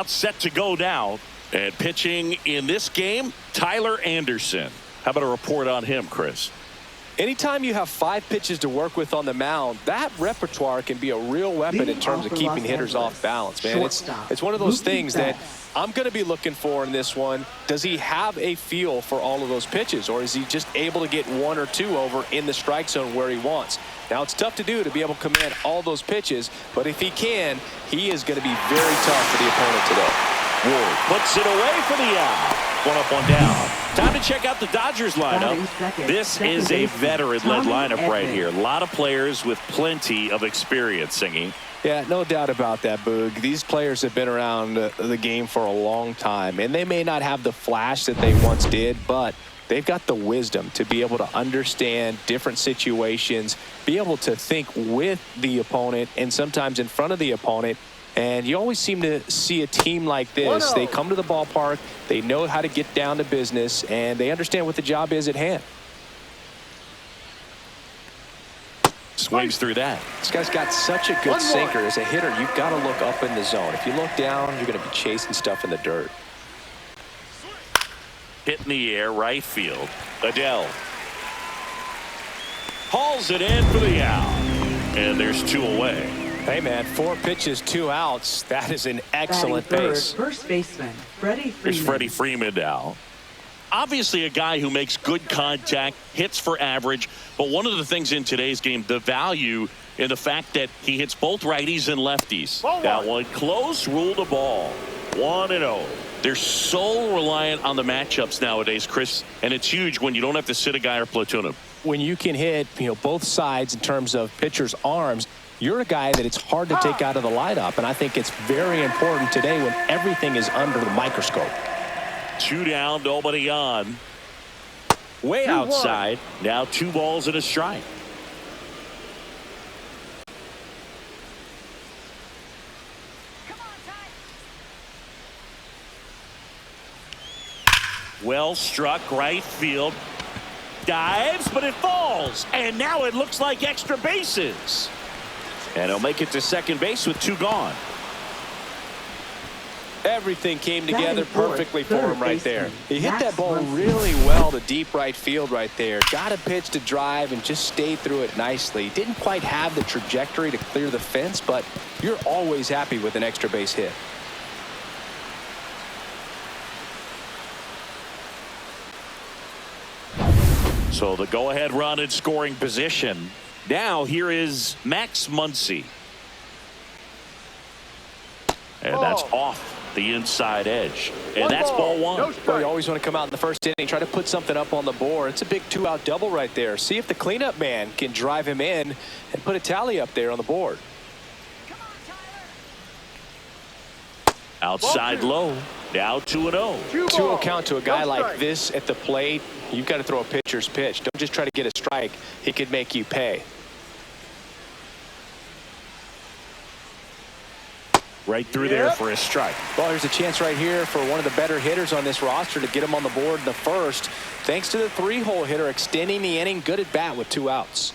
Set to go now. And pitching in this game, Tyler Anderson. How about a report on him, Chris? Anytime you have 5 pitches to work with on the mound, that repertoire can be a real weapon in terms of keeping hitters off balance, man. It's one of those things that I'm going to be looking for in this one. Does he have a feel for all of those pitches, or is he just able to get 1 or 2 over in the strike zone where he wants? Now, it's tough to do to be able to command all those pitches, but if he can, he is going to be very tough for the opponent today. Ward puts it away for the out. 1 up, 1 down. Time to check out the Dodgers lineup. This is a veteran-led lineup right here. A lot of players with plenty of experience singing. Yeah, no doubt about that, Boog. These players have been around the game for a long time, and they may not have the flash that they once did, but they've got the wisdom to be able to understand different situations, be able to think with the opponent and sometimes in front of the opponent. And you always seem to see a team like this. They come to the ballpark, they know how to get down to business, and they understand what the job is at hand. Swings through that. This guy's got such a good sinker. As a hitter, you've got to look up in the zone. If you look down, you're going to be chasing stuff in the dirt. Hit in the air, right field. Adele hauls it in for the out. And there's 2 away. Hey, man, 4 pitches, 2 outs. That is an excellent base. First baseman, Freddie Freeman. Here's Freddie Freeman now. Obviously a guy who makes good contact, hits for average, but one of the things in today's game, the value in the fact that he hits both righties and lefties. That one close, ruled a ball. 1-0. They're so reliant on the matchups nowadays, Chris, and it's huge when you don't have to sit a guy or platoon him. When you can hit, both sides in terms of pitchers' arms, you're a guy that it's hard to take out of the lineup, and I think it's very important today when everything is under the microscope. 2 down, nobody on. Way outside. Now 2 balls and a strike. Well struck, right field. Dives, but it falls. And now it looks like extra bases. And he'll make it to second base with 2 gone. Everything came together perfectly for him right there. He hit that ball really well to deep right field right there. Got a pitch to drive and just stayed through it nicely. Didn't quite have the trajectory to clear the fence, but you're always happy with an extra base hit. So the go-ahead run in scoring position. Now here is Max Muncy. And that's off the inside edge. And that's ball 1. Well, you always want to come out in the first inning, try to put something up on the board. It's a big 2-out double right there. See if the cleanup man can drive him in and put a tally up there on the board. Outside low. Now 2-0. 2-0 count to a guy like this at the plate. You've got to throw a pitcher's pitch. Don't just try to get a strike. He could make you pay. Right through there for a strike. Well, there's a chance right here for one of the better hitters on this roster to get him on the board in the first. Thanks to the 3-hole hitter extending the inning. Good at bat with 2 outs.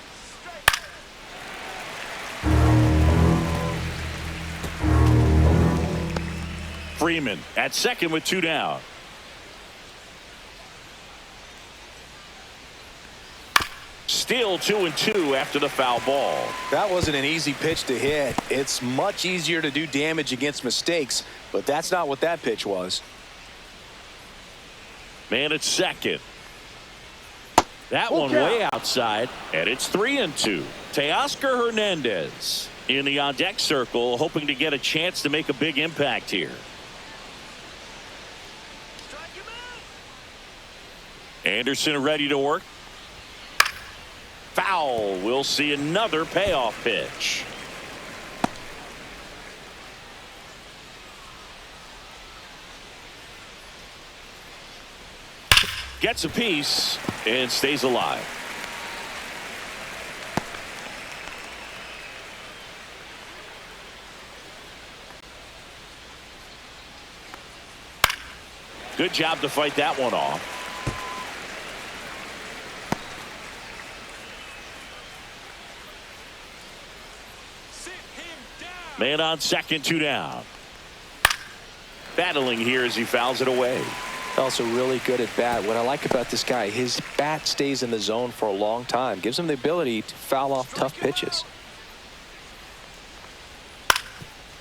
Freeman at second with 2 down. Still 2-2 after the foul ball. That wasn't an easy pitch to hit. It's much easier to do damage against mistakes, but that's not what that pitch was. Man at second. That one way outside, and it's 3-2. Teoscar Hernandez in the on-deck circle, hoping to get a chance to make a big impact here. Anderson ready to work. Foul. We'll see another payoff pitch. Gets a piece and stays alive. Good job to fight that one off. Man on second, 2 down. Battling here as he fouls it away. Also really good at bat. What I like about this guy, his bat stays in the zone for a long time. Gives him the ability to foul off tough pitches.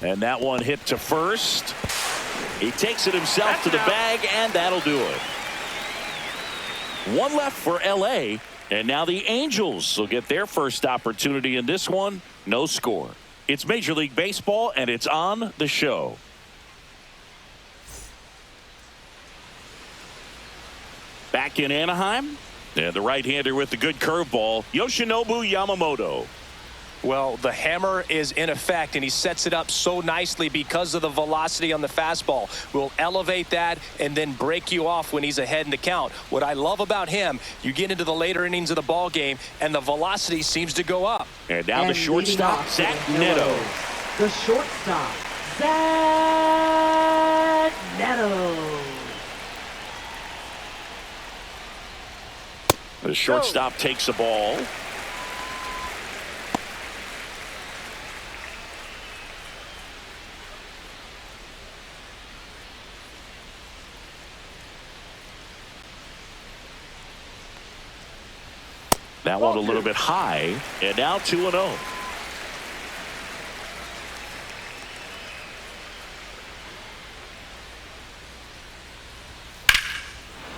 And that one hit to first. He takes it himself to the bag, and that'll do it. One left for LA, and now the Angels will get their first opportunity in this one. No score. It's Major League Baseball, and it's on the show. Back in Anaheim, and the right-hander with the good curveball, Yoshinobu Yamamoto. Well, the hammer is in effect, and he sets it up so nicely because of the velocity on the fastball. Will elevate that and then break you off when he's ahead in the count. What I love about him, you get into the later innings of the ball game, and the velocity seems to go up. And now the shortstop, Zach Neto. The shortstop, Zach Neto. The shortstop takes the ball. That one a little bit high, and now 2-0.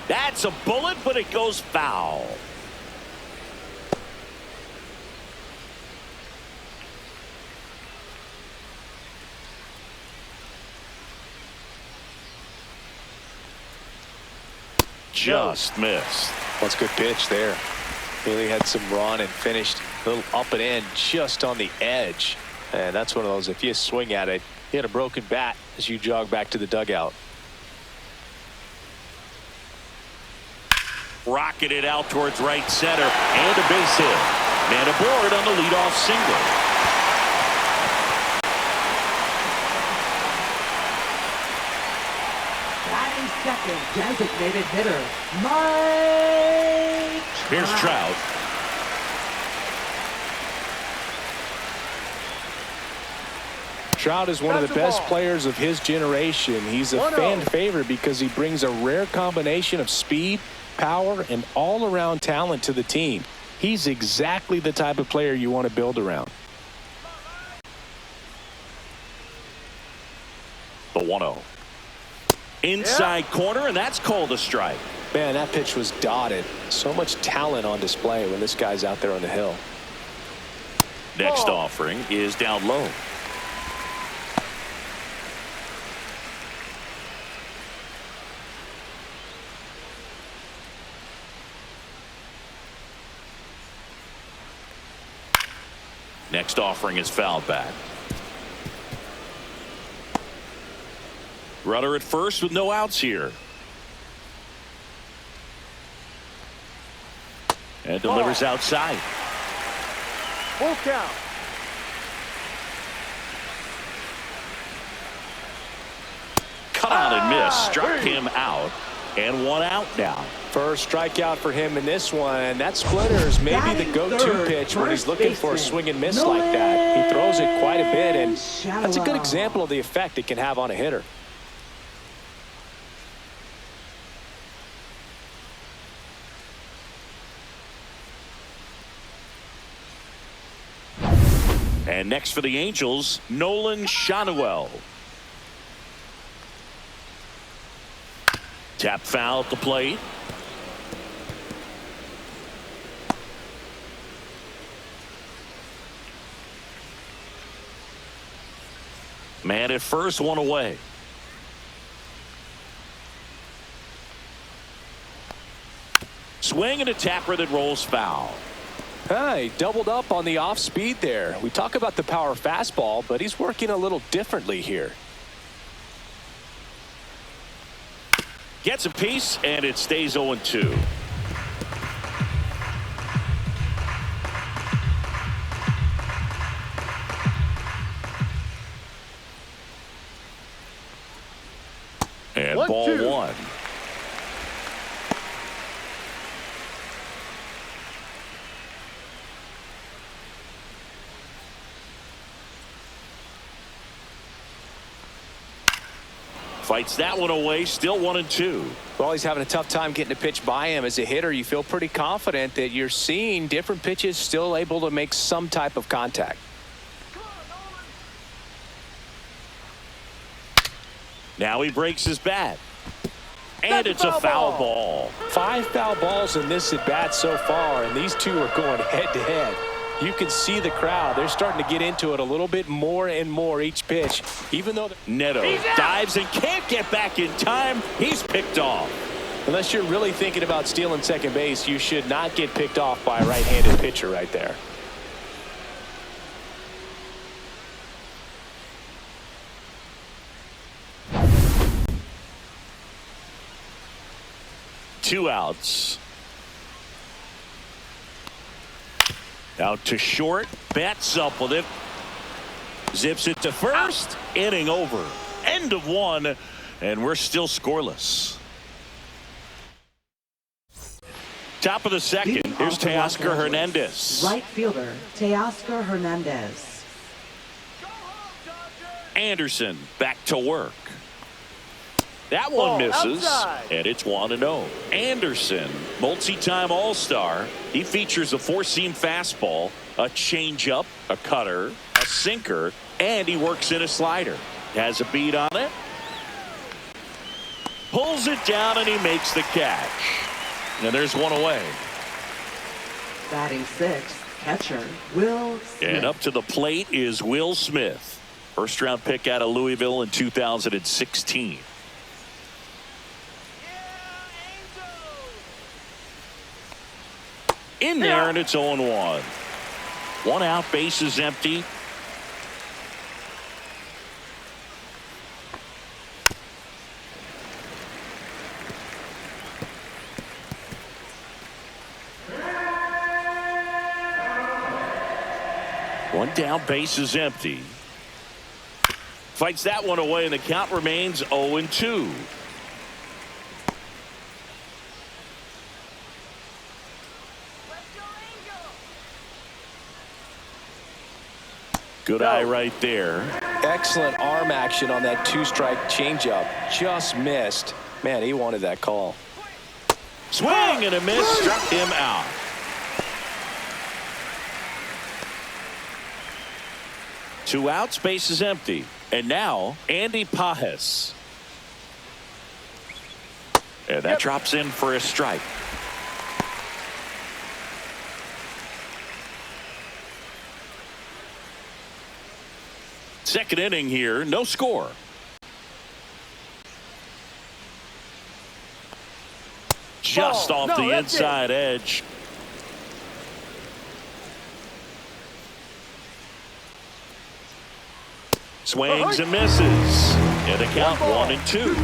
That's a bullet, but it goes foul. Just missed. That's a good pitch there. Really had some run and finished a little up and in just on the edge. And that's one of those, if you swing at it, you hit a broken bat as you jog back to the dugout. Rocketed out towards right center, and a base hit. Man aboard on the leadoff single. Batting second, designated hitter, Mike. Here's Trout. Trout is one of the best players of his generation. He's a fan favorite because he brings a rare combination of speed, power, and all-around talent to the team. He's exactly the type of player you want to build around. The 1-0. Inside corner, and that's called a strike. Man, that pitch was dotted. So much talent on display when this guy's out there on the hill. Next offering is down low. Next offering is fouled back. Runner at first with no outs here. And delivers outside. Full count. Cut out and missed. Struck him out. And one out now. First strikeout for him in this one. That splitter is maybe the go-to pitch when he's looking for a swing and miss like that. He throws it quite a bit, and that's a good example of the effect it can have on a hitter. And next for the Angels, Nolan Shanuel. Tap foul at the plate. Man at first, one away. Swing and a tapper that rolls foul. He doubled up on the off speed there. We talk about the power fastball, but he's working a little differently here. Gets a piece, and it stays 0-2. And ball 1. Fights that one away, still 1-2. Well, he's having a tough time getting a pitch by him. As a hitter, you feel pretty confident that you're seeing different pitches still able to make some type of contact. Now he breaks his bat. And it's a foul ball. 5 foul balls in this at bat so far, and these two are going head to head. You can see the crowd. They're starting to get into it a little bit more and more each pitch, even though Neto dives and can't get back in time. He's picked off. Unless you're really thinking about stealing second base, you should not get picked off by a right-handed pitcher right there. Two outs. Out to short. Bats up with it. Zips it to first. Inning over. End of one. And we're still scoreless. Top of the second. Here's Teoscar Hernandez. Right fielder, Teoscar Hernandez. Anderson back to work. That one misses, outside. and it's 1-0. Anderson, multi-time All-Star. He features a four-seam fastball, a changeup, a cutter, a sinker, and he works in a slider. Has a beat on it. Pulls it down, and he makes the catch. And there's one away. Batting sixth, catcher, Will Smith. And up to the plate is Will Smith. First-round pick out of Louisville in 2016. In there, and it's 0-1. One out, base is empty. One down, base is empty. Fights that one away, and the count remains 0-2. Good eye right there. Excellent arm action on that two-strike changeup. Just missed. Man, he wanted that call. Swing and a miss, struck him out. Two outs, base is empty. And now, Andy Pajes. And that drops in for a strike. Second inning here, no score. Just off the inside edge. Swings and misses. And the count 1-2.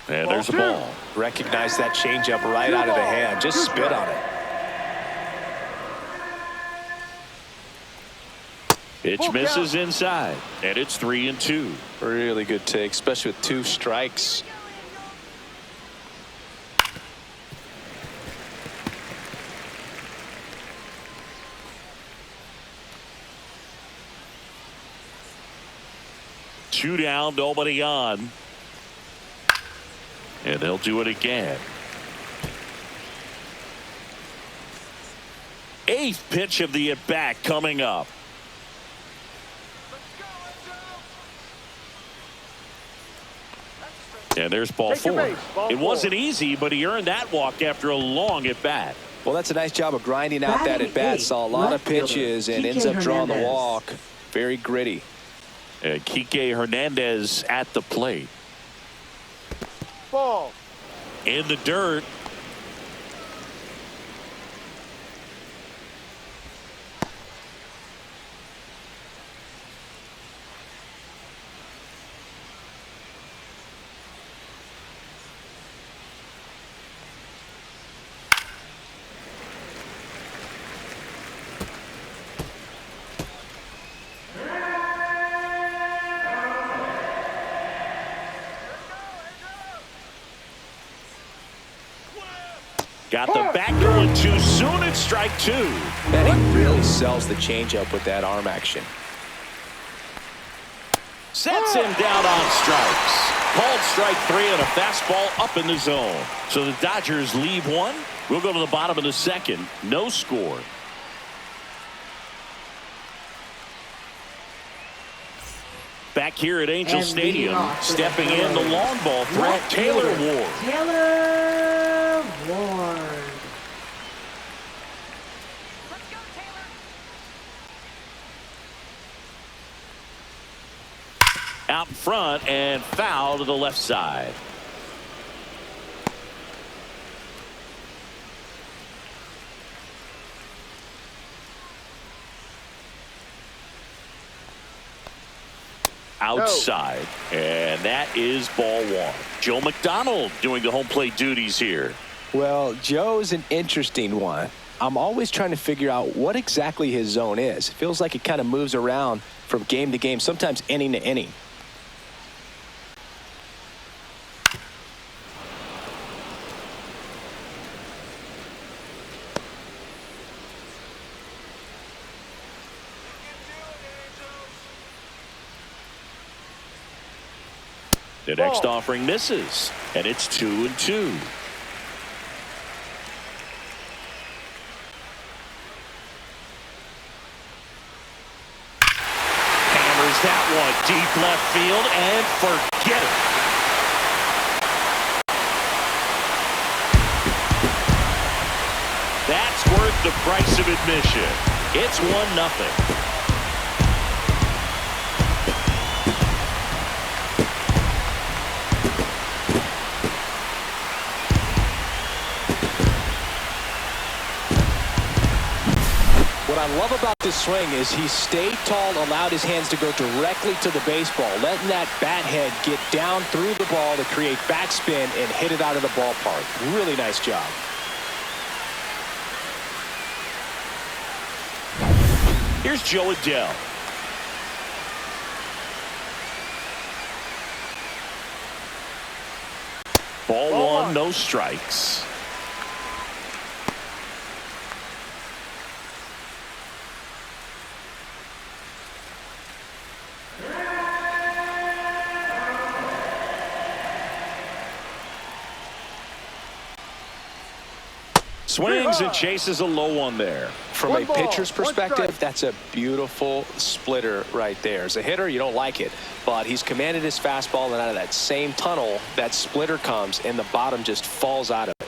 And there's a ball. Recognize that changeup right out of the hand. Just spit on it. Pitch misses inside, and it's 3-2. Really good take, especially with two strikes. Two down, nobody on. And they'll do it again. Eighth pitch of the at-bat coming up. And there's ball four. It wasn't easy, but he earned that walk after a long at-bat. Well, that's a nice job of grinding out that at-bat. Saw a lot of pitches and ends up drawing the walk. Very gritty. And Kike Hernandez at the plate. Ball. In the dirt. Got the back going too soon. It's strike two. And he really sells the changeup with that arm action. Sets him down on strikes. Called strike three and a fastball up in the zone. So the Dodgers leave one. We'll go to the bottom of the second. No score. Back here at Angel Stadium, stepping in the long ball threat, Taylor Ward. Taylor Ward. Out in front and foul to the left side. Outside, and that is ball one. Joe McDonald doing the home plate duties here. Well, Joe's an interesting one. I'm always trying to figure out what exactly his zone is. It feels like it kind of moves around from game to game, sometimes inning to inning. The next offering misses, and it's 2-2. Hammers that one deep left field and forget it. That's worth the price of admission. It's 1-0. What I love about this swing is he stayed tall, allowed his hands to go directly to the baseball, letting that bat head get down through the ball to create backspin and hit it out of the ballpark. Really nice job. Here's Joe Adele. Ball one, no strikes. Swings and chases a low one there. From a pitcher's perspective, that's a beautiful splitter right there. As a hitter, you don't like it, but he's commanded his fastball, and out of that same tunnel, that splitter comes, and the bottom just falls out of it.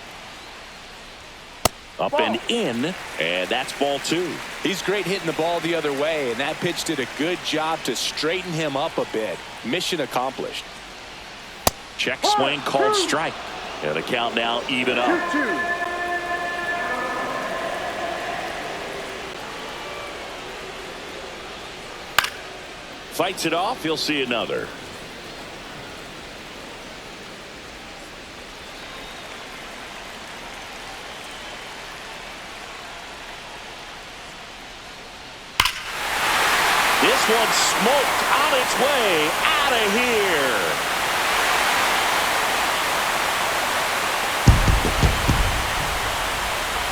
Up and in, and that's ball two. He's great hitting the ball the other way, and that pitch did a good job to straighten him up a bit. Mission accomplished. Check swing called strike. And the count now even up. 2-2. Fights it off. He'll see another. This one smoked on its way out of here.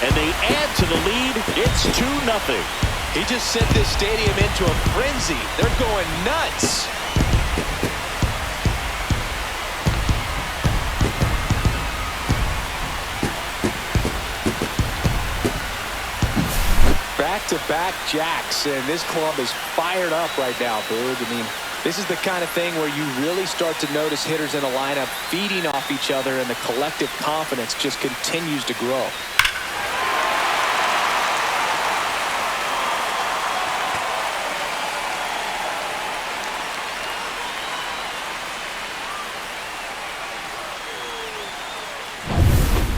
And they add to the lead. It's 2-0. He just sent this stadium into a frenzy. They're going nuts. Back-to-back jacks, and this club is fired up right now, Boog. I mean, this is the kind of thing where you really start to notice hitters in a lineup feeding off each other, and the collective confidence just continues to grow.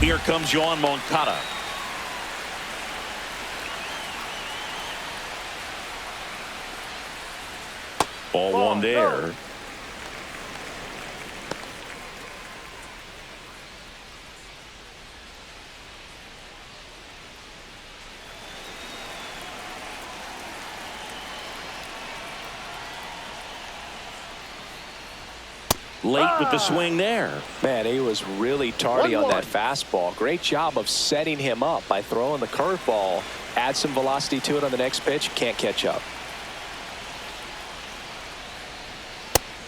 Here comes Yoan Moncada. Ball one there. Late with the swing there. Man, he was really tardy on 1-1. that fastball. Great job of setting him up by throwing the curveball. Add some velocity to it on the next pitch. Can't catch up.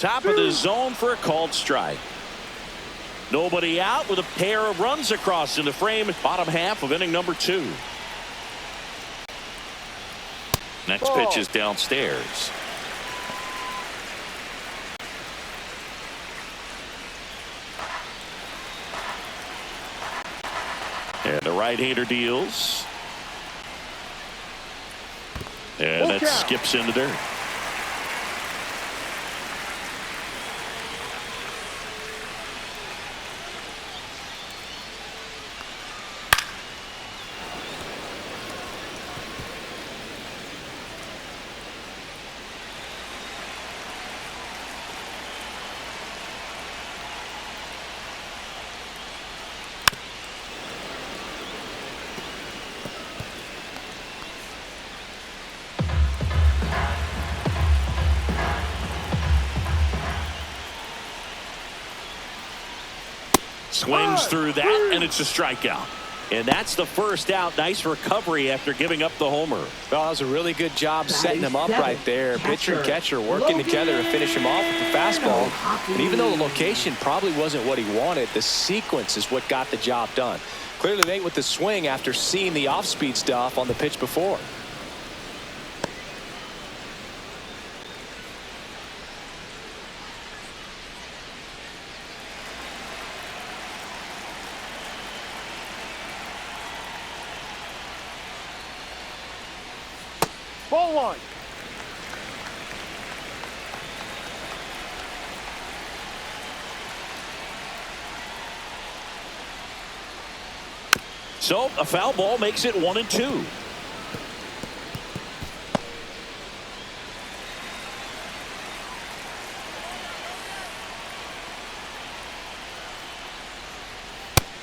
Top of the zone for a called strike. Nobody out with a pair of runs across in the frame. Bottom half of inning number 2. Next pitch is downstairs. And the right-hander deals. And that skips in the dirt. Swings through that, and it's a strikeout. And that's the first out. Nice recovery after giving up the homer. Well, that was a really good job setting him up right there. Pitcher and catcher working together to finish him off with the fastball. And even though the location probably wasn't what he wanted, the sequence is what got the job done. Clearly late with the swing after seeing the off-speed stuff on the pitch before. Ball 1. So a foul ball makes it 1-2.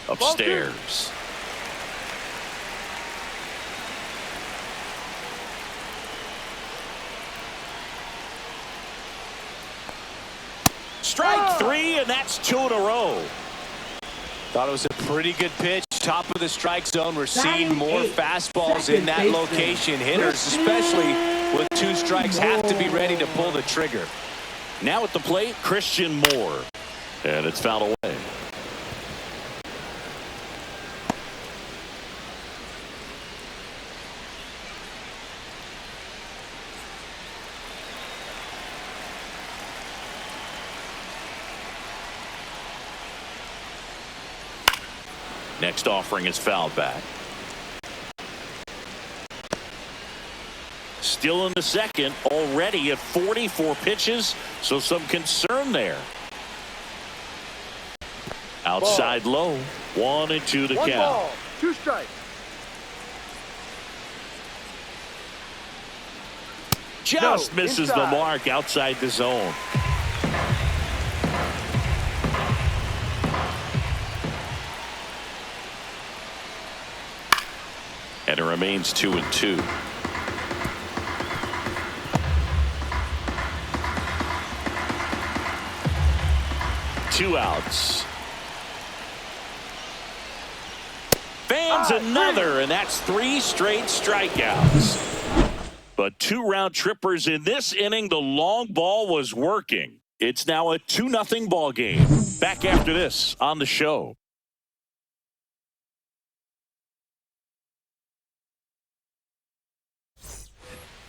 Upstairs. Strike 3, and that's 2 in a row. Thought it was a pretty good pitch. Top of the strike zone. We're seeing more fastballs in that location. Hitters, especially with 2 strikes, have to be ready to pull the trigger. Now at the plate, Christian Moore. And it's fouled away. Next offering is fouled back. Still in the second, already at 44 pitches, so some concern there. Outside low, 1-2 the count. 1 ball, 2 strikes. Just misses the inside. mark outside the zone. And it remains 2-2. Two outs. Fans another, and that's 3 straight strikeouts. But 2 round trippers in this inning. The long ball was working. It's now a 2-0 ball game. Back after this on the show.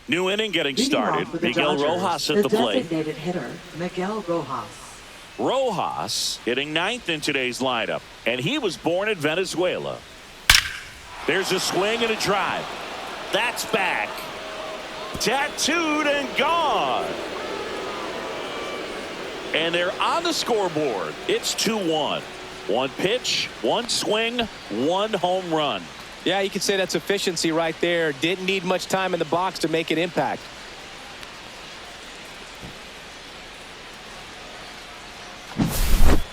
New inning getting started. Miguel Rojas at the plate. Designated hitter, Miguel Rojas. Rojas hitting 9th in today's lineup, and he was born in Venezuela. There's a swing and a drive. That's back. Tattooed and gone. And they're on the scoreboard. It's 2-1. 1 pitch, 1 swing, 1 home run. Yeah, you could say that's efficiency right there. Didn't need much time in the box to make an impact.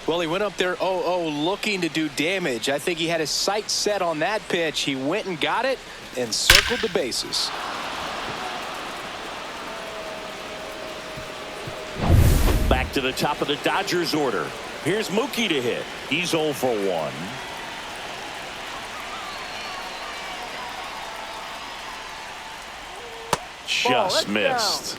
Well, he went up there 0-0 looking to do damage. I think he had his sights set on that pitch. He went and got it and circled the bases. Back back to the top of the Dodgers order. Here's Mookie to hit. He's 0 for 1. Just missed.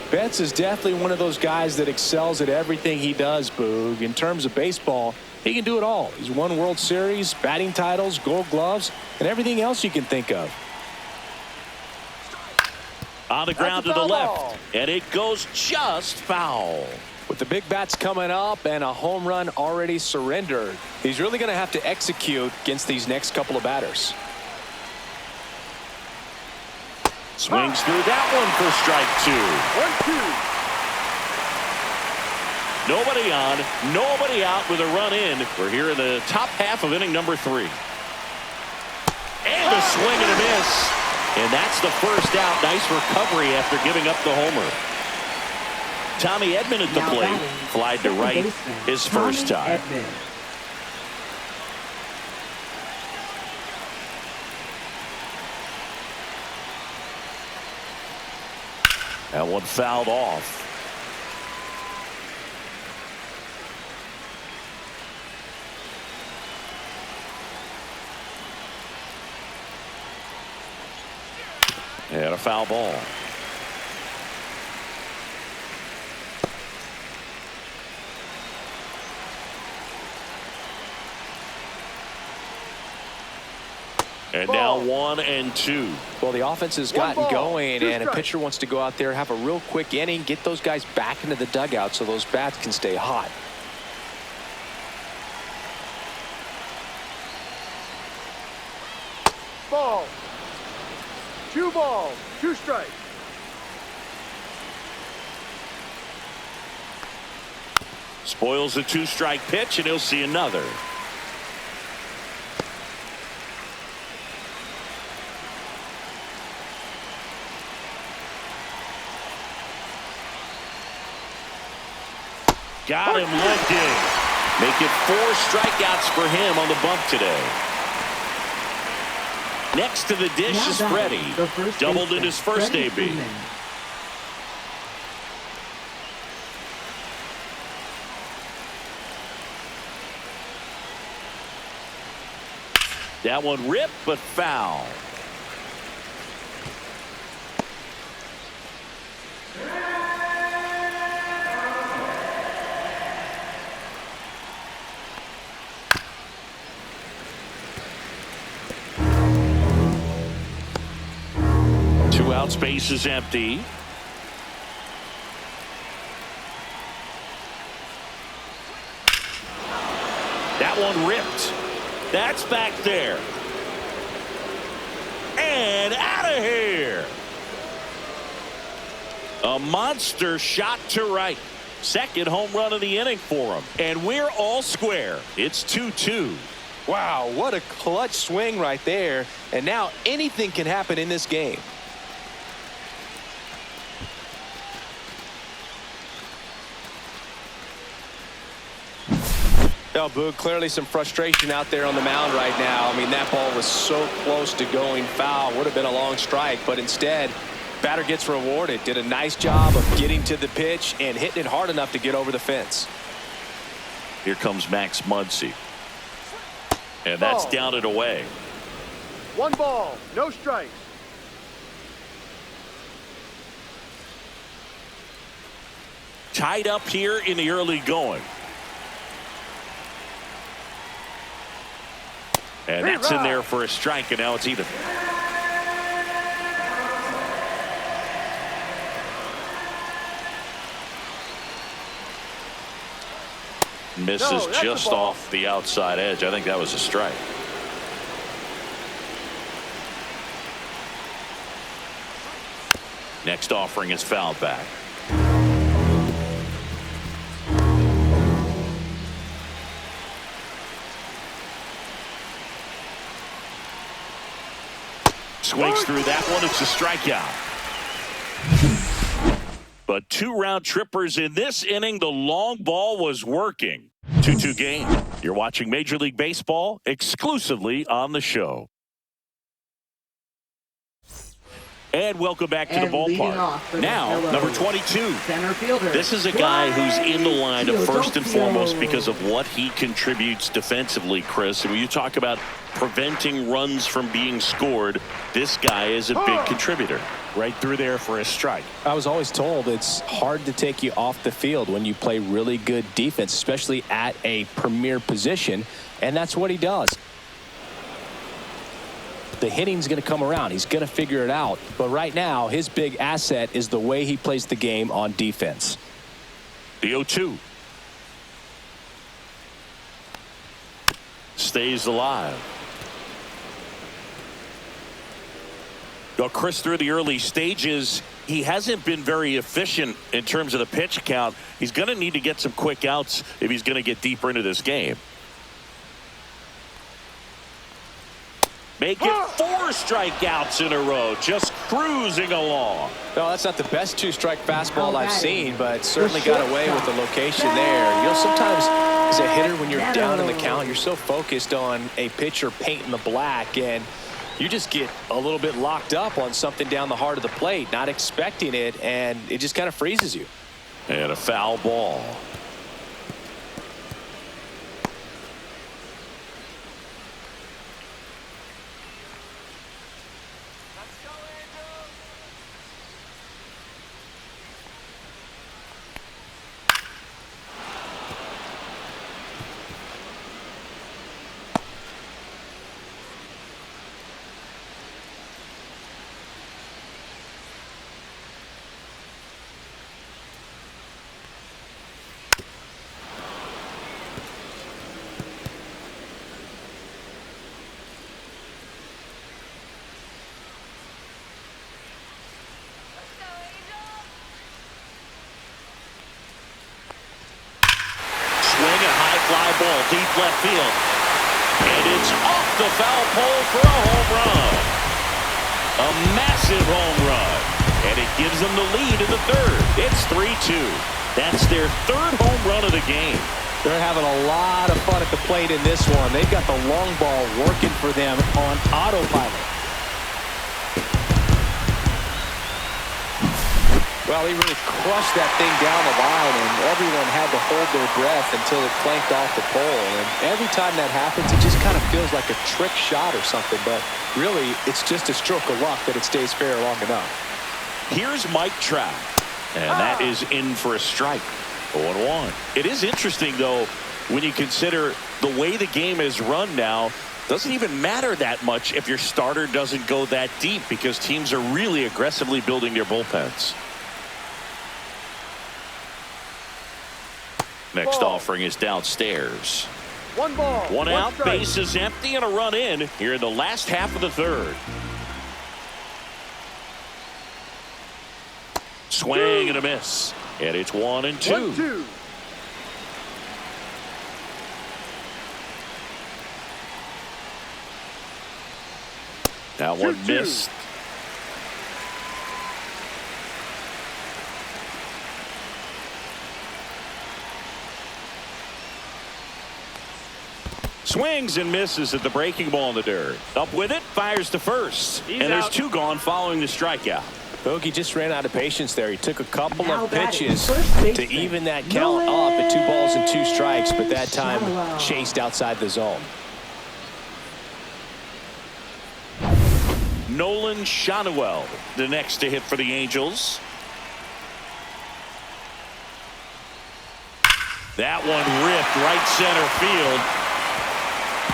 Betts is definitely one of those guys that excels at everything he does, Boog. In terms of baseball, he can do it all. He's won World Series, batting titles, Gold Gloves, and everything else you can think of. On the ground to the left, and it goes just foul. With the big bats coming up and a home run already surrendered, he's really going to have to execute against these next couple of batters. Swings through that one for strike 2. 1-2. Nobody on, nobody out with a run in. We're here in the top half of inning number 3. And a swing and a miss. And that's the first out. Nice recovery after giving up the homer. Tommy Edman at the plate. Flied to right his first time. That one fouled off. And a foul ball. And now 1-2. Well, the offense has gotten going, and a pitcher wants to go out there, have a real quick inning, get those guys back into the dugout so those bats can stay hot. Ball. 2 balls, 2 strikes. Spoils the 2-strike pitch, and he'll see another. Got him looking. Make it 4 strikeouts for him on the bump today. Next to the dish is Freddie. Doubled in his first AB. That one ripped, but foul. Space is empty. That one ripped. That's back there. And out of here. A monster shot to right. Second home run of the inning for him. And we're all square. It's 2-2. Wow, what a clutch swing right there. And now anything can happen in this game. Now, Boog, clearly some frustration out there on the mound right now. I mean, that ball was so close to going foul. Would have been a long strike, but instead, batter gets rewarded. Did a nice job of getting to the pitch and hitting it hard enough to get over the fence. Here comes Max Muncy. And that's down and away. 1 ball, no strikes. Tied up here in the early going. And that's in there for a strike, and now it's even. Misses just off the outside edge. I think that was a strike. Next offering is fouled back. Swings through that one. It's a strikeout. But 2 round trippers in this inning. The long ball was working. 2-2 game. You're watching Major League Baseball exclusively on the show. And welcome back to the ballpark. Now, number 22. Center fielder. This is a guy who's in the lineup first and foremost because of what he contributes defensively, Chris. And when you talk about preventing runs from being scored, this guy is a big contributor. Right through there for a strike. I was always told it's hard to take you off the field when you play really good defense, especially at a premier position, and that's what he does. The hitting's going to come around. He's going to figure it out. But right now, his big asset is the way he plays the game on defense. The 0-2. Stays alive. Well, Chris, through the early stages, he hasn't been very efficient in terms of the pitch count. He's going to need to get some quick outs if he's going to get deeper into this game. Make it 4 strikeouts in a row, just cruising along. No, that's not the best 2-strike fastball I've seen, but certainly got away with the location there. You know, sometimes as a hitter, when you're down in the count, you're so focused on a pitcher painting the black, and you just get a little bit locked up on something down the heart of the plate, not expecting it, and it just kind of freezes you. And a foul ball. Fly ball deep left field. And it's off the foul pole for a home run. A massive home run. And it gives them the lead in the third. It's 3-2. That's their 3rd home run of the game. They're having a lot of fun at the plate in this one. They've got the long ball working for them on autopilot. Well, he really crushed that thing down the line, and everyone had to hold their breath until it clanked off the pole. And every time that happens, it just kind of feels like a trick shot or something. But really, it's just a stroke of luck that it stays fair long enough. Here's Mike Trout, and that is in for a strike. 0-1. It is interesting, though, when you consider the way the game is run now. Doesn't even matter that much if your starter doesn't go that deep, because teams are really aggressively building their bullpens. Next offering is downstairs. 1 ball. 1 out, strike. base is empty, and a run in here in the last half of the third. Swing and a miss. And it's 1-2. 1-2. That one 2-2. missed. Swings and misses at the breaking ball in the dirt. Up with it, fires to first. And there's 2 gone following the strikeout. Bogey just ran out of patience there. He took a couple Now of batting pitches first to baseman. even that count up at 2 balls and 2 strikes, but that time chased outside the zone. Nolan Schanuel, the next to hit for the Angels. That one ripped right center field.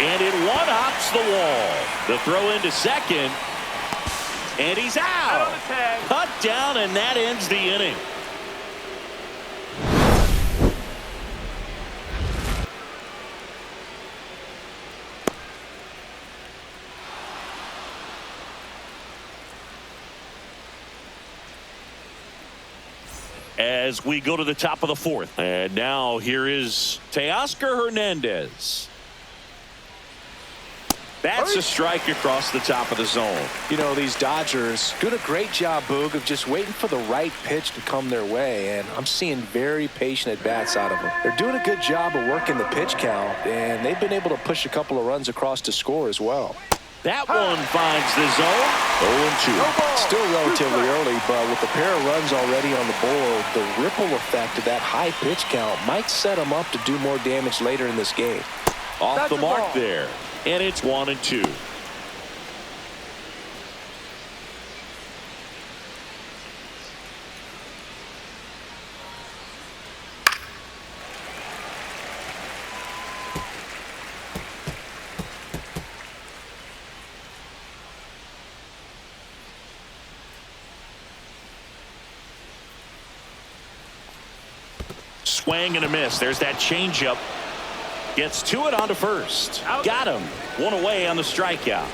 And it one-hops the wall. The throw into second. And he's out. Cut down, and that ends the inning. As we go to the top of the 4th. And now here is Teoscar Hernandez. That's a strike across the top of the zone. You know, these Dodgers doing a great job, Boog, of just waiting for the right pitch to come their way, and I'm seeing very patient at-bats out of them. They're doing a good job of working the pitch count, and they've been able to push a couple of runs across to score as well. That one finds the zone. 0-2. No ball. Still Two relatively strikes. early, but with a pair of runs already on the board, the ripple effect of that high pitch count might set him up to do more damage later in this game. Off That's the a mark ball. there. And it's 1-2. Swing and a miss. There's that changeup. Gets to it onto first. Out. Got him. One away on the strikeout.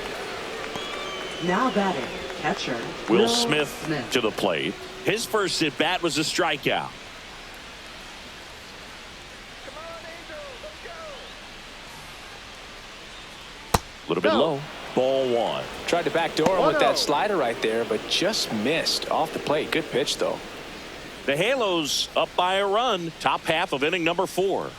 Now batting, catcher Will Smith to the plate. His first at bat was a strikeout. A little bit No. low. Ball one. Tried to backdoor him with 1-0. that slider right there, but just missed off the plate. Good pitch, though. The Halos up by a run. Top half of inning number 4.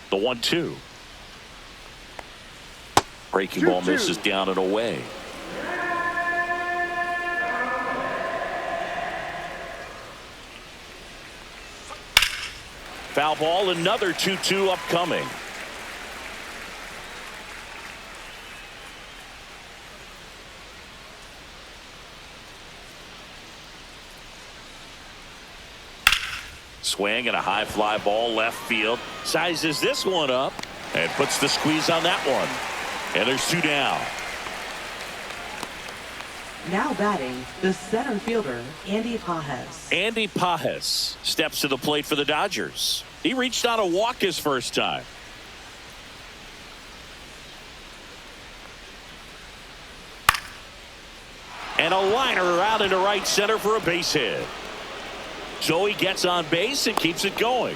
The 1-2. Breaking ball 2-2. misses down and away. Foul ball, another 2-2 upcoming. Swing and a high fly ball left field. Sizes this one up and puts the squeeze on that one. And there's 2 down. Now batting, the center fielder, Andy Pajes. Andy Pajes steps to the plate for the Dodgers. He reached on a walk his first time. And a liner out into right center for a base hit. So he gets on base and keeps it going.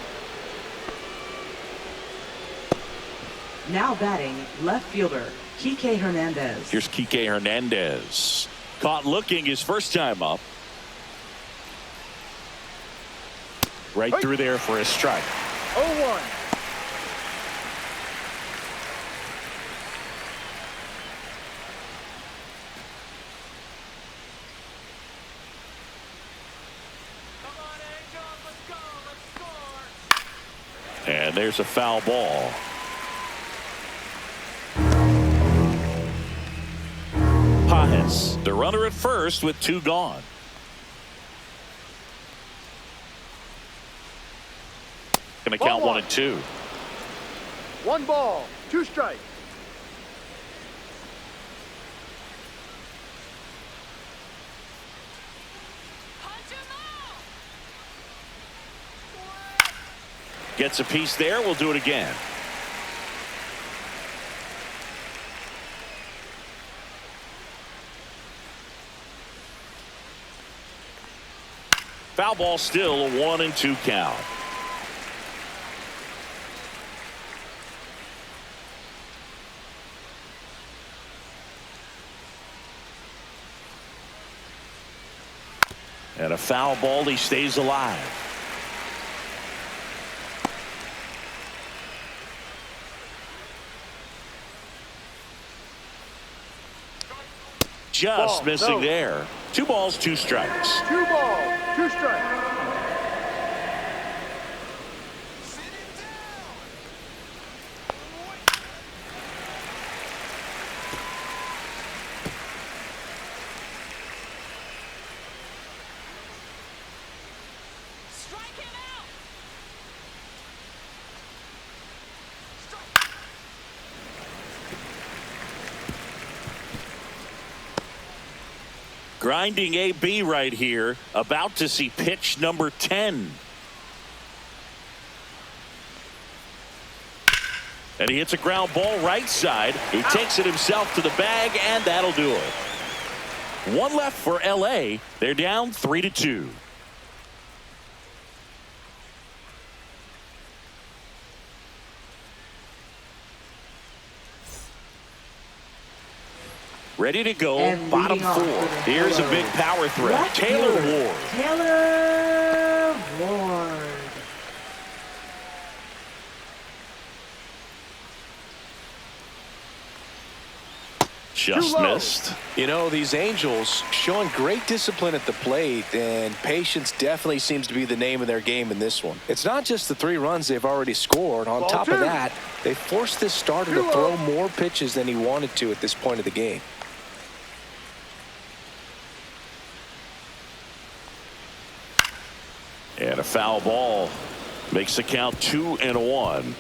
Now batting, left fielder, Kike Hernandez. Here's Kike Hernandez. Caught looking his first time up. Right through there for a strike. 0-1. And there's a foul ball. Pajes, the runner at first with 2 gone. Going to count 1 and 2. 1 ball, 2 strikes. Gets a piece there. We'll do it again. Foul ball, still a 1 and 2 count. And a foul ball. He stays alive. Just Ball, missing no. there. 2 balls, 2 strikes. 2 balls, 2 strikes. Grinding AB right here, about to see pitch number 10. And he hits a ground ball right side. He takes it himself to the bag, and that'll do it. 1 left for LA. They're down 3-2. Ready to go, And bottom leading off 4. for the Here's a Orioles, big power threat, left Taylor fielder, Ward. Taylor Ward. Just missed. You know, these Angels showing great discipline at the plate, and patience definitely seems to be the name of their game in this one. It's not just the 3 runs they've already scored. On top of that, they forced this starter to throw more pitches than he wanted to at this point of the game. And a foul ball makes the count 2-1.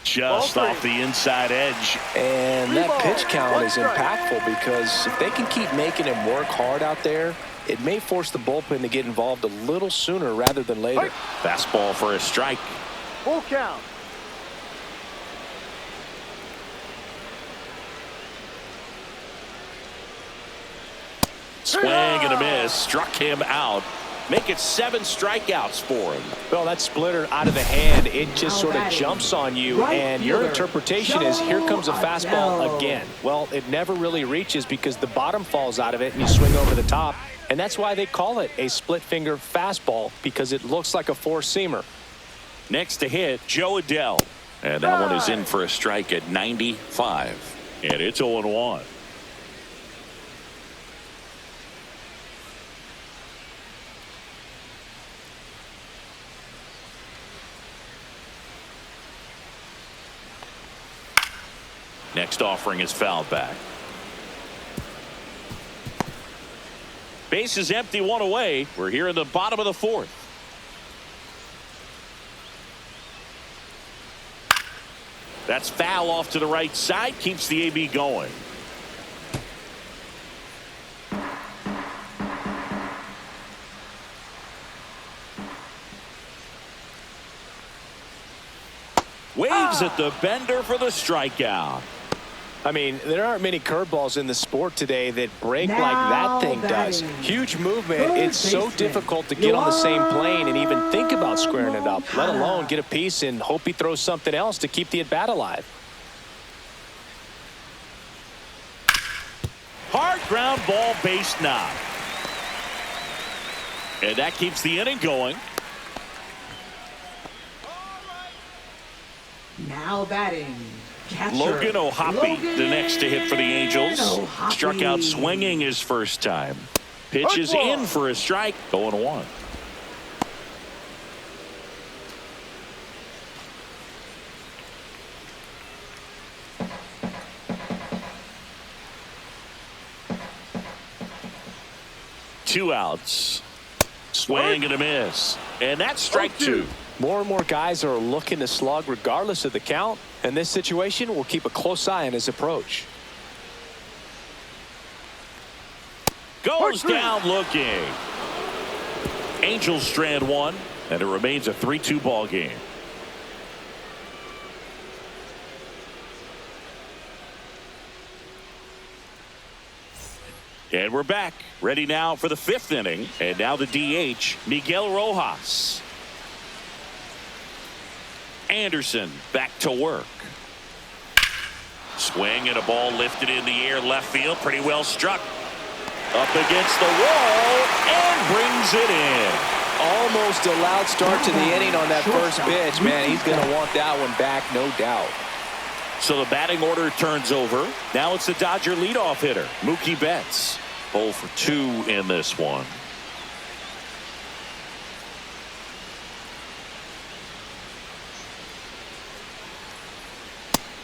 Just off the inside edge. And that pitch count is impactful because if they can keep making him work hard out there, it may force the bullpen to get involved a little sooner rather than later. Fastball for a strike. Full count. Swing and a miss. Struck him out. Make it 7 strikeouts for him. Well, that splitter out of the hand, it just sort of jumps on you, and your interpretation is here comes a fastball again. Well, it never really reaches because the bottom falls out of it and you swing over the top, and that's why they call it a split finger fastball, because it looks like a four-seamer. Next to hit, Joe Adell. And that one is in for a strike at 95. And it's 0-1. Next offering is fouled back. Base is empty, 1 away. We're here in the bottom of the 4th. That's foul off to the right side. Keeps the AB going. Waves at the bender for the strikeout. I mean, there aren't many curveballs in the sport today that break like that thing does. Huge movement. It's so difficult to get on the same plane and even think about squaring it up, let alone get a piece and hope he throws something else to keep the at-bat alive. Hard ground ball, base knock. And that keeps the inning going. Now batting, catcher Logan O'Hoppe, the next to hit for the Angels. O'Hoppe. Struck out swinging his first time. Pitch is in for a strike. 0-1. Two outs. Swing and a miss. And that's strike 2. More and more guys are looking to slug regardless of the count, and this situation will keep a close eye on his approach. Goes down looking. Angels strand 1, and it remains a 3-2 ball game. And we're back, ready now for the 5th inning, and now the DH, Miguel Rojas. Anderson back to work. Swing and a ball lifted in the air, left field, pretty well struck. Up against the wall and brings it in. Almost a loud start to the inning on that first pitch. Man, he's going to want that one back, no doubt. So the batting order turns over. Now it's the Dodger leadoff hitter, Mookie Betts. 0 for 2 in this one.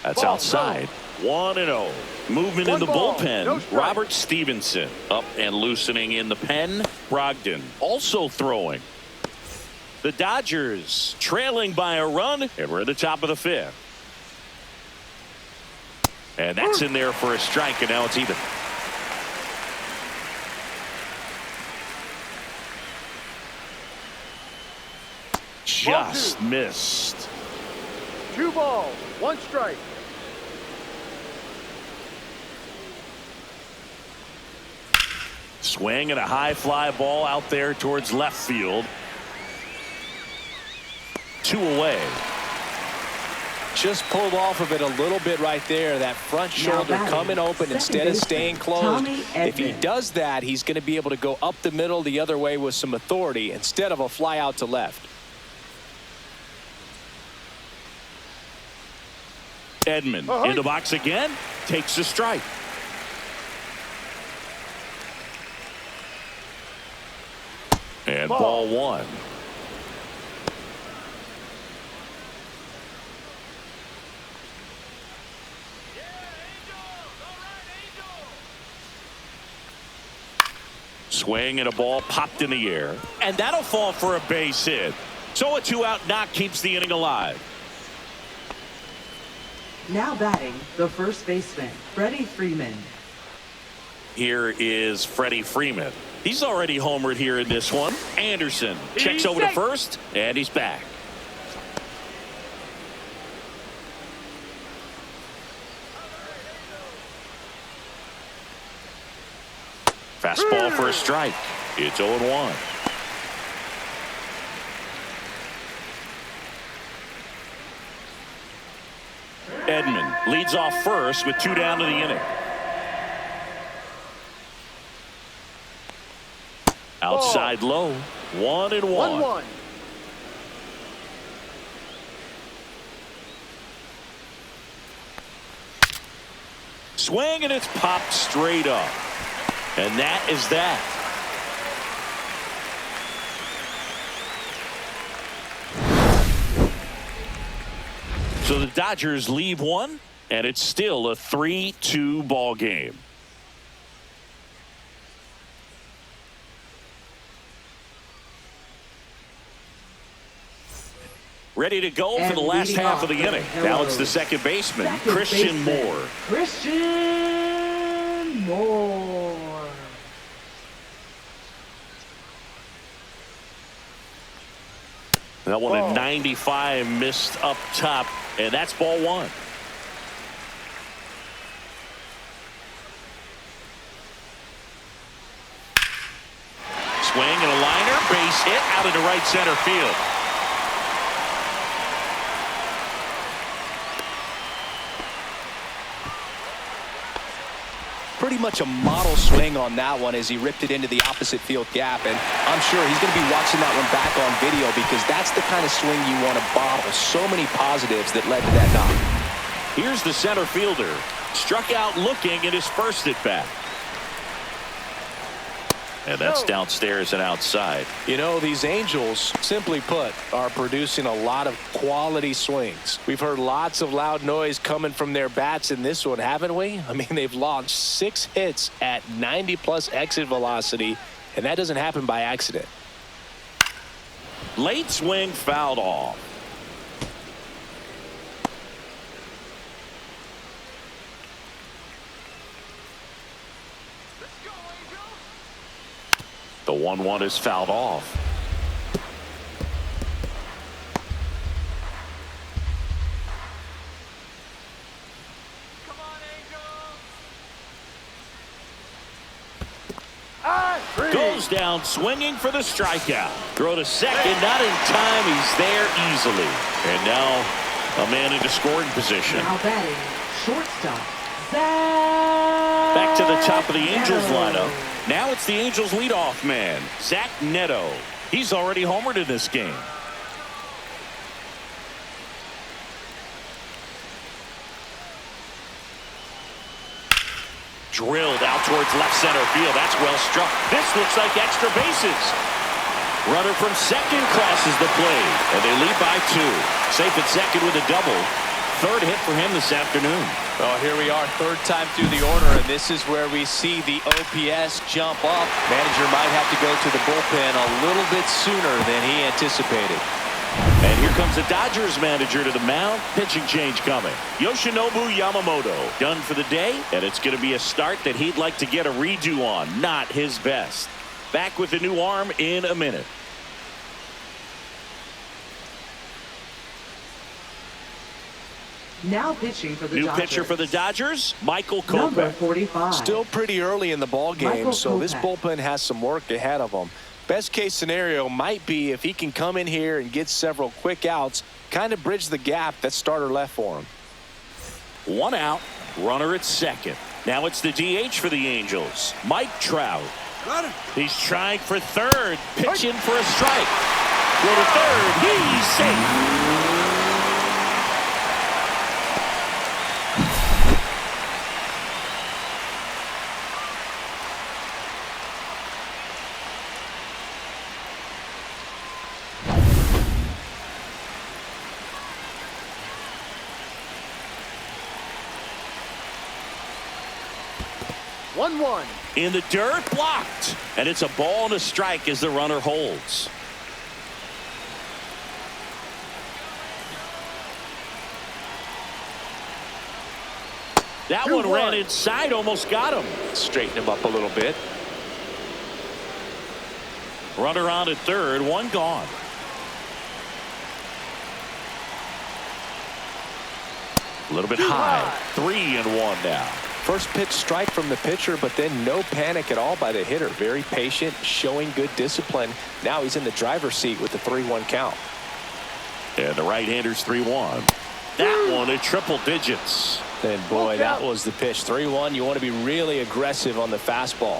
That's outside. 1-0. Movement in the bullpen. Robert Stevenson up and loosening in the pen. Brogdon also throwing. The Dodgers trailing by a run, and we're at the top of the 5th. And that's in there for a strike, and now it's even. Just missed. 2 balls, 1 strike. Swing and a high fly ball out there towards left field. 2 away. Just pulled off of it a little bit right there. That front shoulder coming open instead of staying closed. If he does that, he's going to be able to go up the middle the other way with some authority instead of a fly out to left. Edman in the box again, takes a strike. And ball 1. Swing and a ball popped in the air. And that'll fall for a base hit. So a 2-out knock keeps the inning alive. Now batting, the first baseman, Freddie Freeman. Here is Freddie Freeman. He's already homered here in this one. Anderson checks over to first, and he's back. Fastball for a strike. It's 0-1. Edman leads off first with 2 down to the inning. Outside low, 1-1. 1-1. Swing and it's popped straight up. And that is that. So the Dodgers leave one, and it's still a 3-2 ball game. Ready to go for the last half of the inning. Now it's the second baseman, Christian Moore. Christian Moore. That one at 95 missed up top, and that's ball 1. Swing and a liner, base hit out into right center field. Pretty much a model swing on that one as he ripped it into the opposite field gap, and I'm sure he's going to be watching that one back on video because that's the kind of swing you want to bottle. So many positives that led to that knock. Here's the center fielder, struck out looking at his first at bat. And that's downstairs and outside. You know, these Angels, simply put, are producing a lot of quality swings. We've heard lots of loud noise coming from their bats in this one, haven't we? I mean, they've launched 6 hits at 90+ exit velocity, and that doesn't happen by accident. Late swing fouled off. The 1-1 is fouled off. Come on, Angels! Goes down swinging for the strikeout. Throw to second, not in time. He's there easily. And now a man into scoring position. Now batting, shortstop, Zach. Back to the top of the Angels lineup. Now it's the Angels leadoff man, Zach Neto. He's already homered in this game. Drilled out towards left center field. That's well struck. This looks like extra bases. Runner from second crosses the plate, and they lead by 2. Safe at second with a double. Third hit for him this afternoon. Well, here we are, third time through the order, and this is where we see the OPS jump up. Manager might have to go to the bullpen a little bit sooner than he anticipated. And here comes the Dodgers manager to the mound. Pitching change coming. Yoshinobu Yamamoto done for the day, and it's going to be a start that he'd like to get a redo on. Not his best. Back with the new arm in a minute. Now pitching for the New Dodgers. pitcher for the Dodgers, Michael Number Kopech. 45. Still pretty early in the ball game, Michael so this Kopech. bullpen has some work ahead of them. Best case scenario might be if he can come in here and get several quick outs, kind of bridge the gap that starter left for him. 1 out, runner at second. Now it's the DH for the Angels, Mike Trout. He's trying for third, pitching for a strike. Go to third, he's safe. In the dirt, blocked. And it's a ball and a strike as the runner holds. That one ran inside, almost got him. Straighten him up a little bit. Runner on at third, 1 gone. A little bit high. 3-1 now. First pitch strike from the pitcher, but then no panic at all by the hitter. Very patient, showing good discipline. Now he's in the driver's seat with the 3-1 count. And the right-hander's 3-1. That one at triple digits. And boy, that was the pitch. 3-1. You want to be really aggressive on the fastball.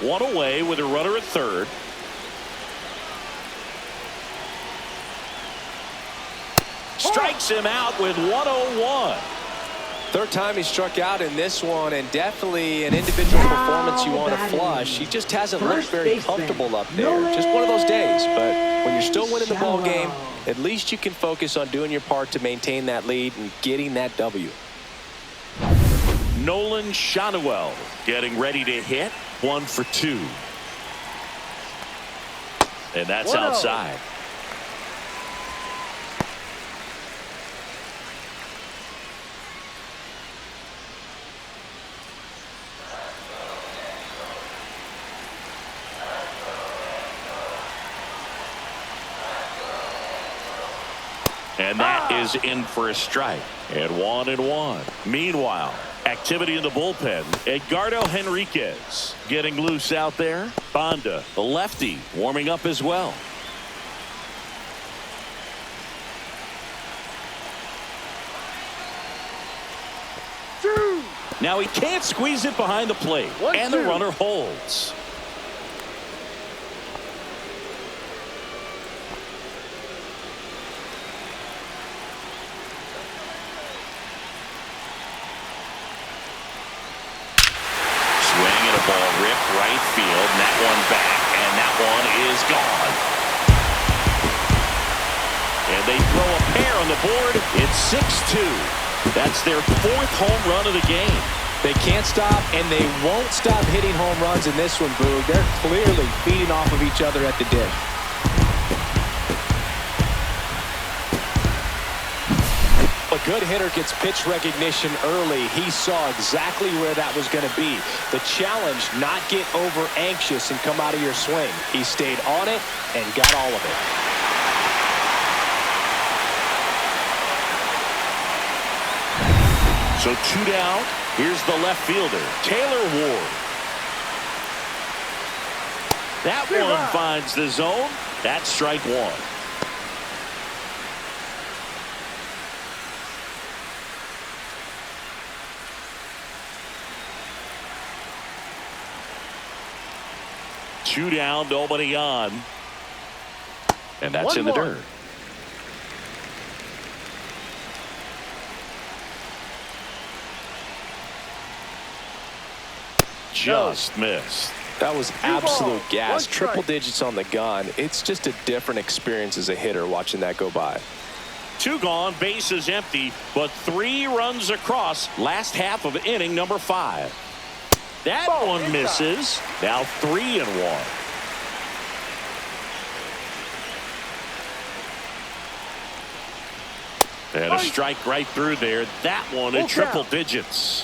1 away with a runner at third. Strikes him out with 101. Third time he struck out in this one, and definitely an individual performance you want to flush. He just hasn't looked very comfortable up there. Just one of those days. But when you're still winning the ball game, at least you can focus on doing your part to maintain that lead and getting that W. Nolan Schanuel getting ready to hit. 1 for 2. And that's outside. And that is in for a strike. And 1-1. Meanwhile, activity in the bullpen. Edgardo Henriquez getting loose out there. Banda, the lefty, warming up as well. Now he can't squeeze it behind the plate. And the runner holds. Ball ripped right field, and that one back, and that one is gone. And they throw a pair on the board. It's 6-2. That's their 4th home run of the game. They can't stop, and they won't stop hitting home runs in this one, Boog. They're clearly feeding off of each other at the dish. A good hitter gets pitch recognition early. He saw exactly where that was going to be. The challenge, not get over anxious and come out of your swing. He stayed on it and got all of it. So 2 down. Here's the left fielder, Taylor Ward. That one finds the zone. That's strike 1. Two down, nobody on. And that's in the dirt. Just missed. That was absolute gas. Triple digits on the gun. It's just a different experience as a hitter watching that go by. 2 gone, bases empty, but 3 runs across. Last half of inning number 5. That one misses. Now 3-1. And a strike right through there. That one in triple digits.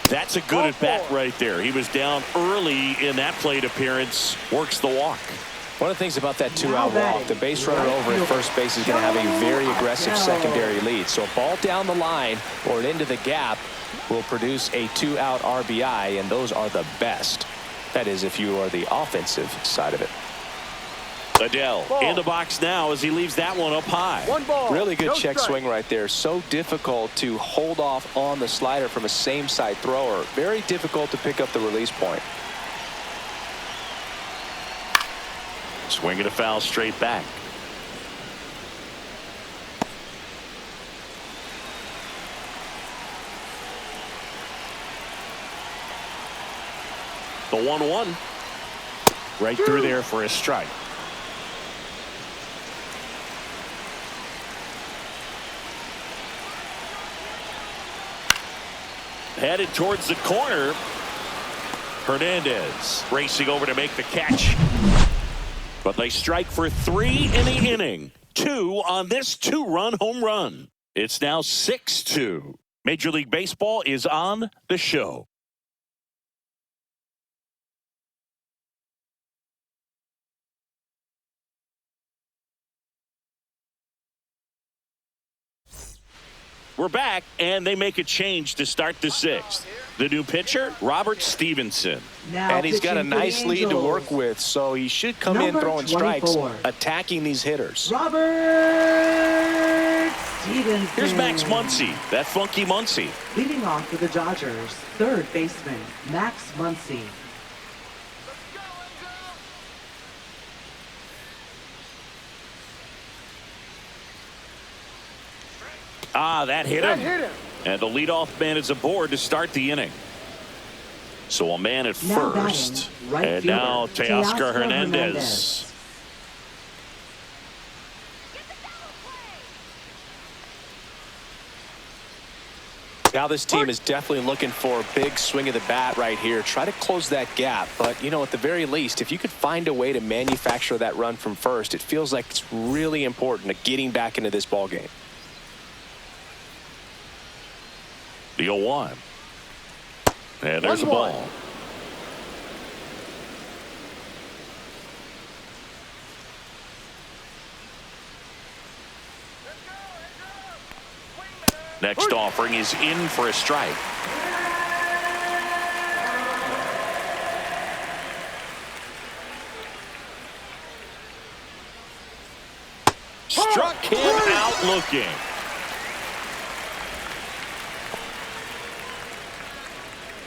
That's a good at bat right there. He was down early in that plate appearance. Works the walk. One of the things about that two-out walk, the base runner over at first base is going to have a very aggressive secondary lead. So a ball down the line or into the gap will produce a two-out RBI, and those are the best. That is, if you are the offensive side of it. Adele in the box now as he leaves that one up high. 1 ball. Really good No check strike. swing right there. So difficult to hold off on the slider from a same side thrower. Very difficult to pick up the release point. Swinging a foul straight back. The 1-1. Right through there for a strike. Headed towards the corner. Hernandez racing over to make the catch. But they strike for 3 in the inning. 2 on this 2-run home run. It's now 6-2. Major League Baseball is on the show. We're back, and they make a change to start the 6th. The new pitcher, Robert Stevenson. Now And he's got a pitching for the nice lead to Angels, work with, so he should come in Number throwing strikes, 24. attacking these hitters. Robert Stevenson. Here's Max Muncy, that funky Muncy. Leading off for the Dodgers, third baseman, Max Muncy. That hit That him. hit him. And the leadoff man is aboard to start the inning. So a man at Now first. batting, right And now fielder, Teoscar Teoscar Hernandez. Now this team is definitely looking for a big swing of the bat right here. Try to close that gap. But, you know, at the very least, if you could find a way to manufacture that run from first, it feels like it's really important to getting back into this ball game. The 0-1. And there's a 1-1. ball. Next offering is in for a strike. Struck him out looking.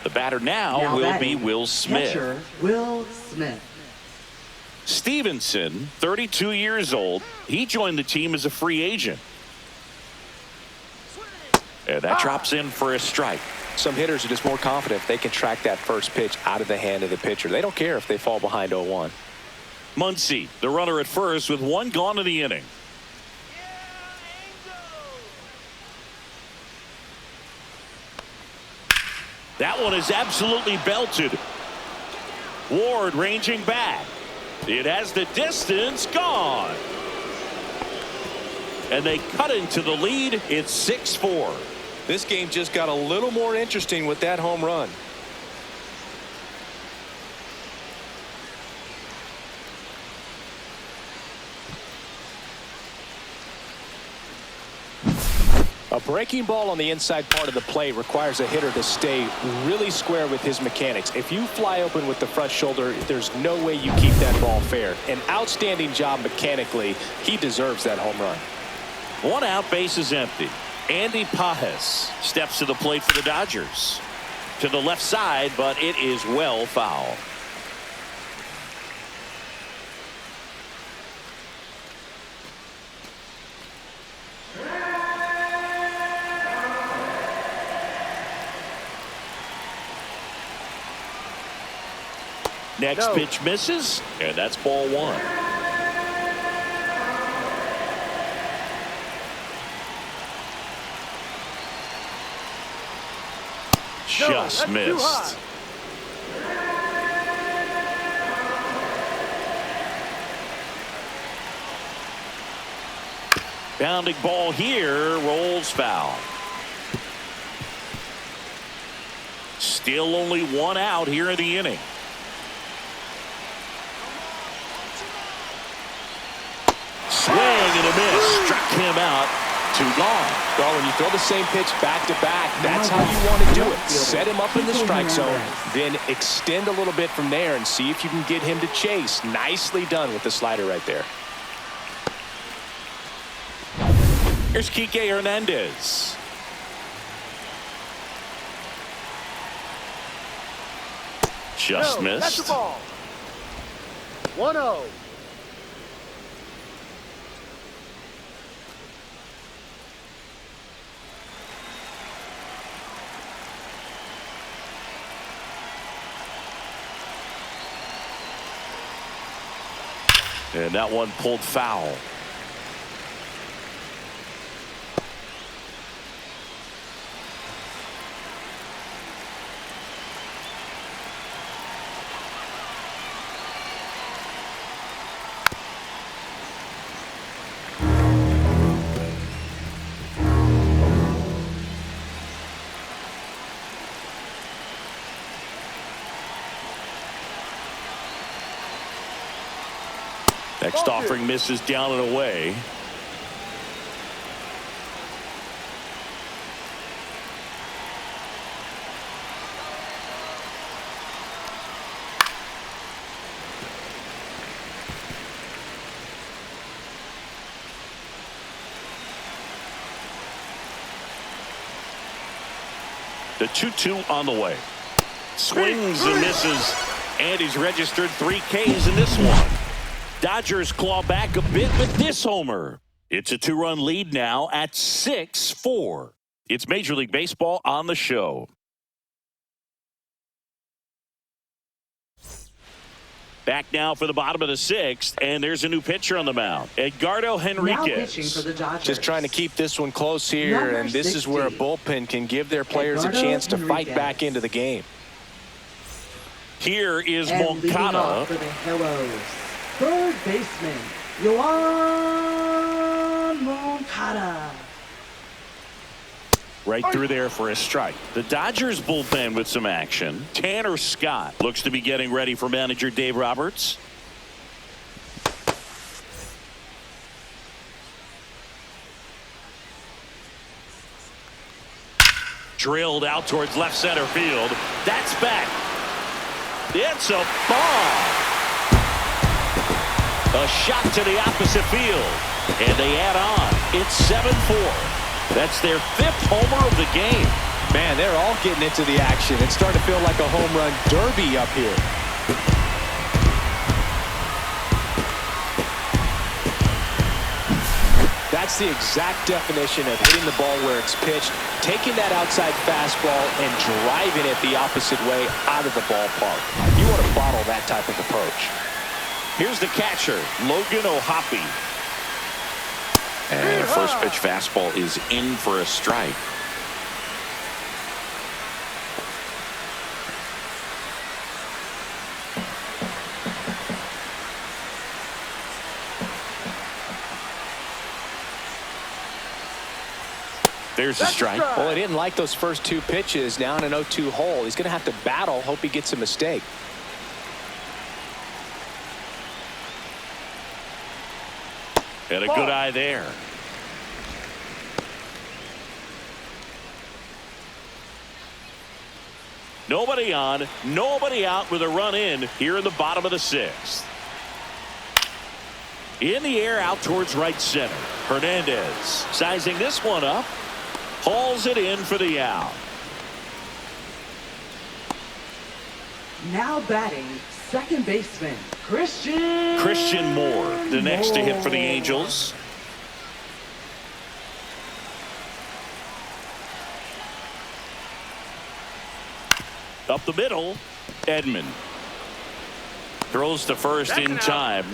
The batter now will batting, be Will Smith. Catcher, Will Smith. Stevenson, 32 years old. He joined the team as a free agent. And that drops in for a strike. Some hitters are just more confident if they can track that first pitch out of the hand of the pitcher. They don't care if they fall behind 0-1. Muncy, the runner at first with 1 gone in the inning. That one is absolutely belted. Ward ranging back. It has the distance gone. And they cut into the lead. It's 6-4. This game just got a little more interesting with that home run. A breaking ball on the inside part of the plate requires a hitter to stay really square with his mechanics. If you fly open with the front shoulder, there's no way you keep that ball fair. An outstanding job mechanically. He deserves that home run. 1 out, base is empty. Andy Pajes steps to the plate for the Dodgers. To the left side, but it is well foul. Next pitch misses, and that's ball 1. Just missed. Bounding ball here, rolls foul. Still only 1 out here in the inning. him out. 2 gone. Well, when you throw the same pitch back to back, that's how you want to do it. Set him up in the strike zone, then extend a little bit from there and see if you can get him to chase. Nicely done with the slider right there. Here's Kike Hernandez. Just No, that's the missed. ball. 1-0. And that one pulled foul. Next offering misses down and away. The 2-2 on the way. Swings and misses, and he's registered 3 Ks in this one. Dodgers claw back a bit with this homer. It's a 2-run lead now at 6-4. It's Major League Baseball on the show. Back now for the bottom of the 6th, and there's a new pitcher on the mound. Edgardo Now pitching for Henriquez. the Dodgers. Just trying to keep this one close here, Number and this is where a 60. bullpen can give their players a Edgardo chance to fight Henriquez. back into the game. Here is And leading off Moncada. for the Hellos, third baseman, Yoan Moncada. Right through there for a strike. The Dodgers bullpen with some action. Tanner Scott looks to be getting ready for manager Dave Roberts. Drilled out towards left center field. That's back. It's a ball. A shot to the opposite field. And they add on. It's 7-4. That's their 5th homer of the game. Man, they're all getting into the action. It's starting to feel like a home run derby up here. That's the exact definition of hitting the ball where it's pitched, taking that outside fastball and driving it the opposite way out of the ballpark. You want to bottle that type of approach. Here's the catcher, Logan O'Hoppe. And a first pitch fastball is in for a strike. There's a strike. Well, he didn't like those first 2 pitches. Now in an 0-2 hole, he's going to have to battle. Hope he gets a mistake. And a good eye there. Nobody on, nobody out with a run in here in the bottom of the 6th. In the air out towards right center. Hernandez sizing this one up. Hauls it in for the out. Now batting, second baseman, Christian Moore, the next to hit for the Angels. Up the middle, Edman. Throws to first in time.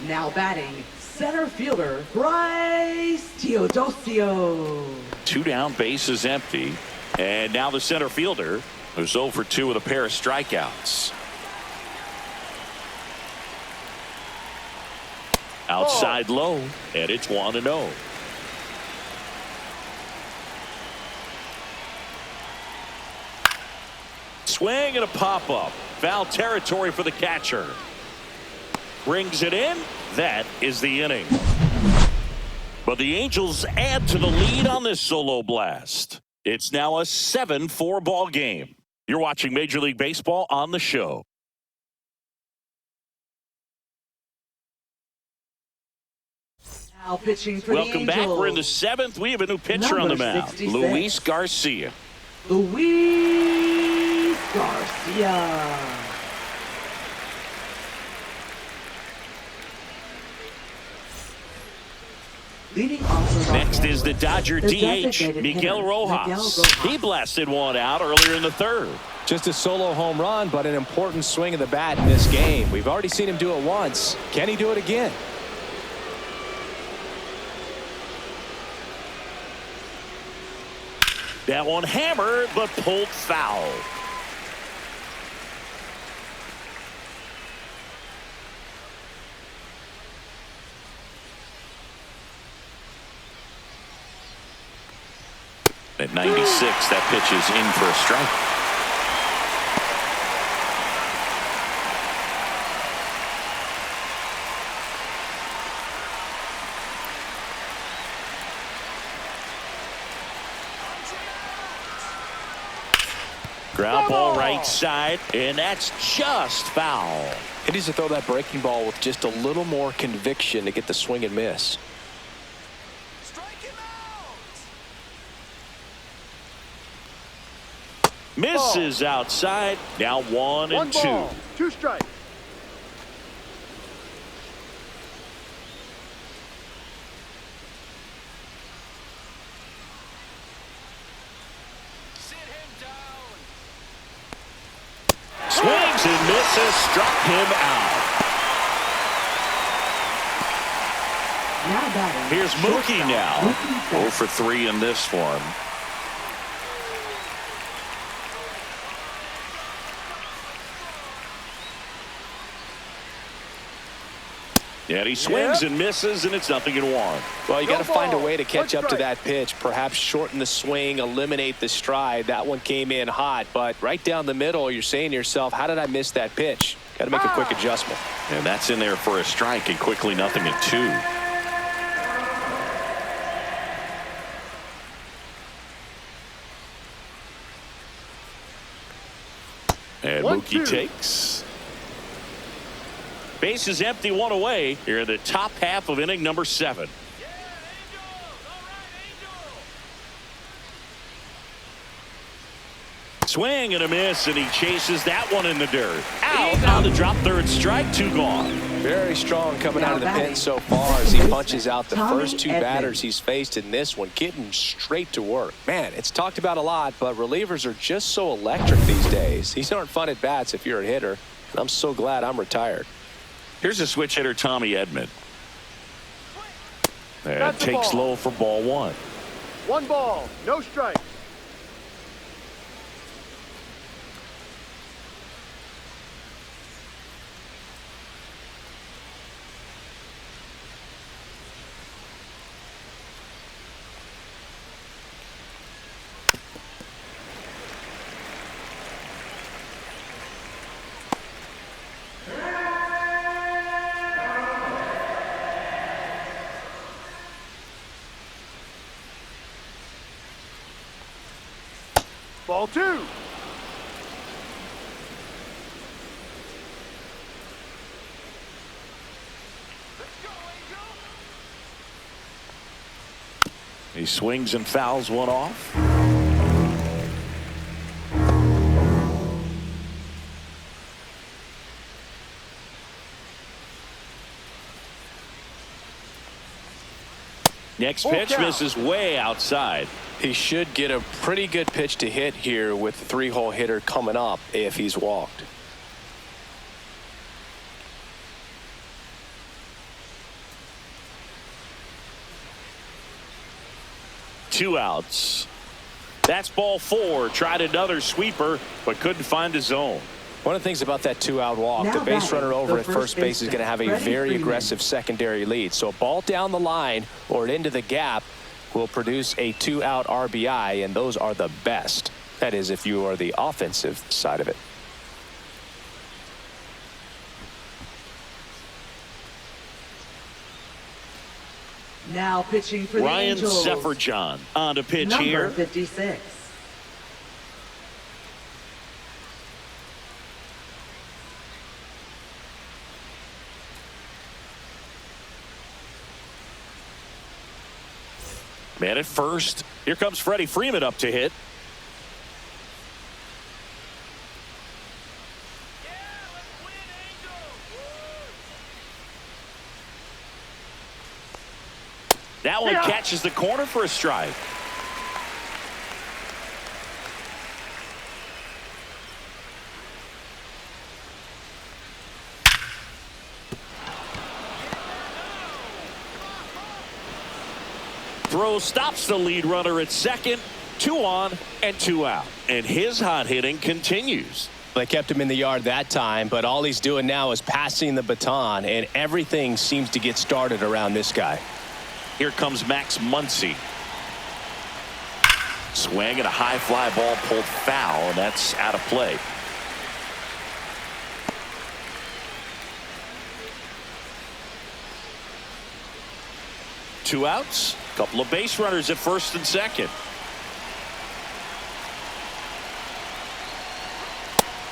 Now batting, center fielder, Bryce Teodosio. 2 down, bases empty. And now the center fielder who's 0 for 2 with a pair of strikeouts. Outside low, and it's 1-0. Swing and a pop-up. Foul territory for the catcher. Brings it in. That is the inning. But the Angels add to the lead on this solo blast. It's now a 7-4 ball game. You're watching Major League Baseball on the show. Now pitching for Welcome the back. Angels. We're in the 7th. We have a new pitcher on the Number mound, 66. Luis Garcia. Luis Garcia. Leading off the Next lineup, is the Dodger the DH, designated Miguel hitter, Rojas. Miguel Rojas. He blasted one out earlier in the 3rd. Just a solo home run, but an important swing of the bat in this game. We've already seen him do it once. Can he do it again? That one hammered, but pulled foul. At 96, that pitch is in for a strike. Ground ball right side, and that's just foul. He needs to throw that breaking ball with just a little more conviction to get the swing and miss. Misses outside. Now 1 and 2. 1 ball, 2 strikes. Swings and misses. Struck him out. Now batting. Here's Mookie shortstop, now. Mookie 0 Betts. for 3 in this one. Yeah, he swings and misses, and it's 0-1. Well, you got to No find a ball. way to catch One up to strike. that pitch. Perhaps shorten the swing, eliminate the stride. That one came in hot, but right down the middle, you're saying to yourself, how did I miss that pitch? Got to make a quick adjustment. And that's in there for a strike, and quickly 0-2. And 1-2. Mookie takes. Base is empty, 1 away here in the top half of inning number 7. Swing and a miss, and he chases that one in the dirt. Out on the drop, 3rd strike, 2 gone. Very strong coming out of the Now pen batting. so far as he punches out the Tommy first 2 Edman. batters he's faced in this one, getting straight to work. Man, it's talked about a lot, but relievers are just so electric these days. These aren't fun at bats if you're a hitter, and I'm so glad I'm retired. Here's a switch hitter, Tommy Edman. And That's the takes ball. low for ball 1. 1 ball, no strikes. Ball 2. He swings and fouls one off. Next Full pitch count. misses way outside. He should get a pretty good pitch to hit here with the 3-hole hitter coming up if he's walked. Two outs. That's ball 4. Tried another sweeper, but couldn't find his zone. One of the things about that 2-out walk, Now the base batting, runner over the at first first base is going to have a baseman, very Freddie aggressive secondary lead. So a ball down the line or into the gap will produce a 2-out RBI, and those are the best. That is, if you are the offensive side of it. Now pitching for the Ryan Angels. Zefferjon on to pitch Number here. 56. Man at first. Here comes Freddie Freeman up to hit. That one catches the corner for a strike. Throw stops the lead runner at second. 2 on and 2 out. And his hot hitting continues. They kept him in the yard that time, but all he's doing now is passing the baton, and everything seems to get started around this guy. Here comes Max Muncy. Swing and a high fly ball pulled foul, and that's out of play. Two outs. Couple of base runners at first and second.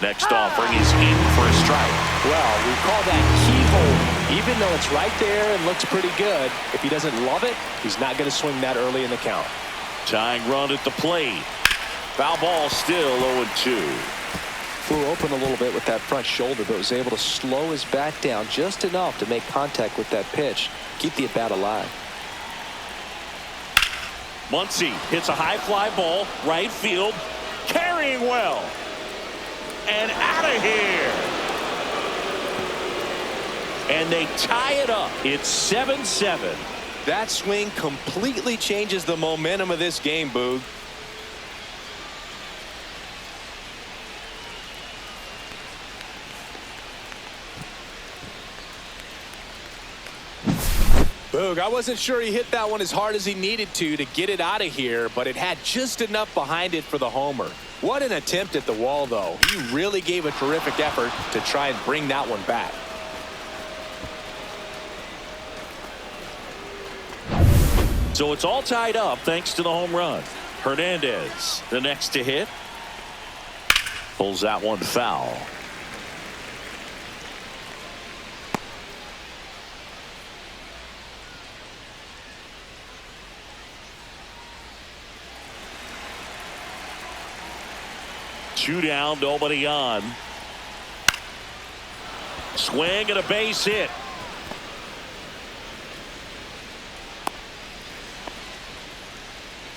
Next offering is in for a strike. Well, we call that keyhole. Even though it's right there and looks pretty good, if he doesn't love it, he's not going to swing that early in the count. Tying run at the plate. Foul ball, still 0-2. Flew open a little bit with that front shoulder, but was able to slow his bat down just enough to make contact with that pitch. Keep the at-bat alive. Muncy hits a high fly ball, right field, carrying well. And out of here. And they tie it up. It's 7-7. That swing completely changes the momentum of this game, Boog. Boog, I wasn't sure he hit that one as hard as he needed to get it out of here, but it had just enough behind it for the homer. What an attempt at the wall, though. He really gave a terrific effort to try and bring that one back. So it's all tied up thanks to the home run. Hernandez, the next to hit. Pulls that one foul. Two down, nobody on. Swing and a base hit.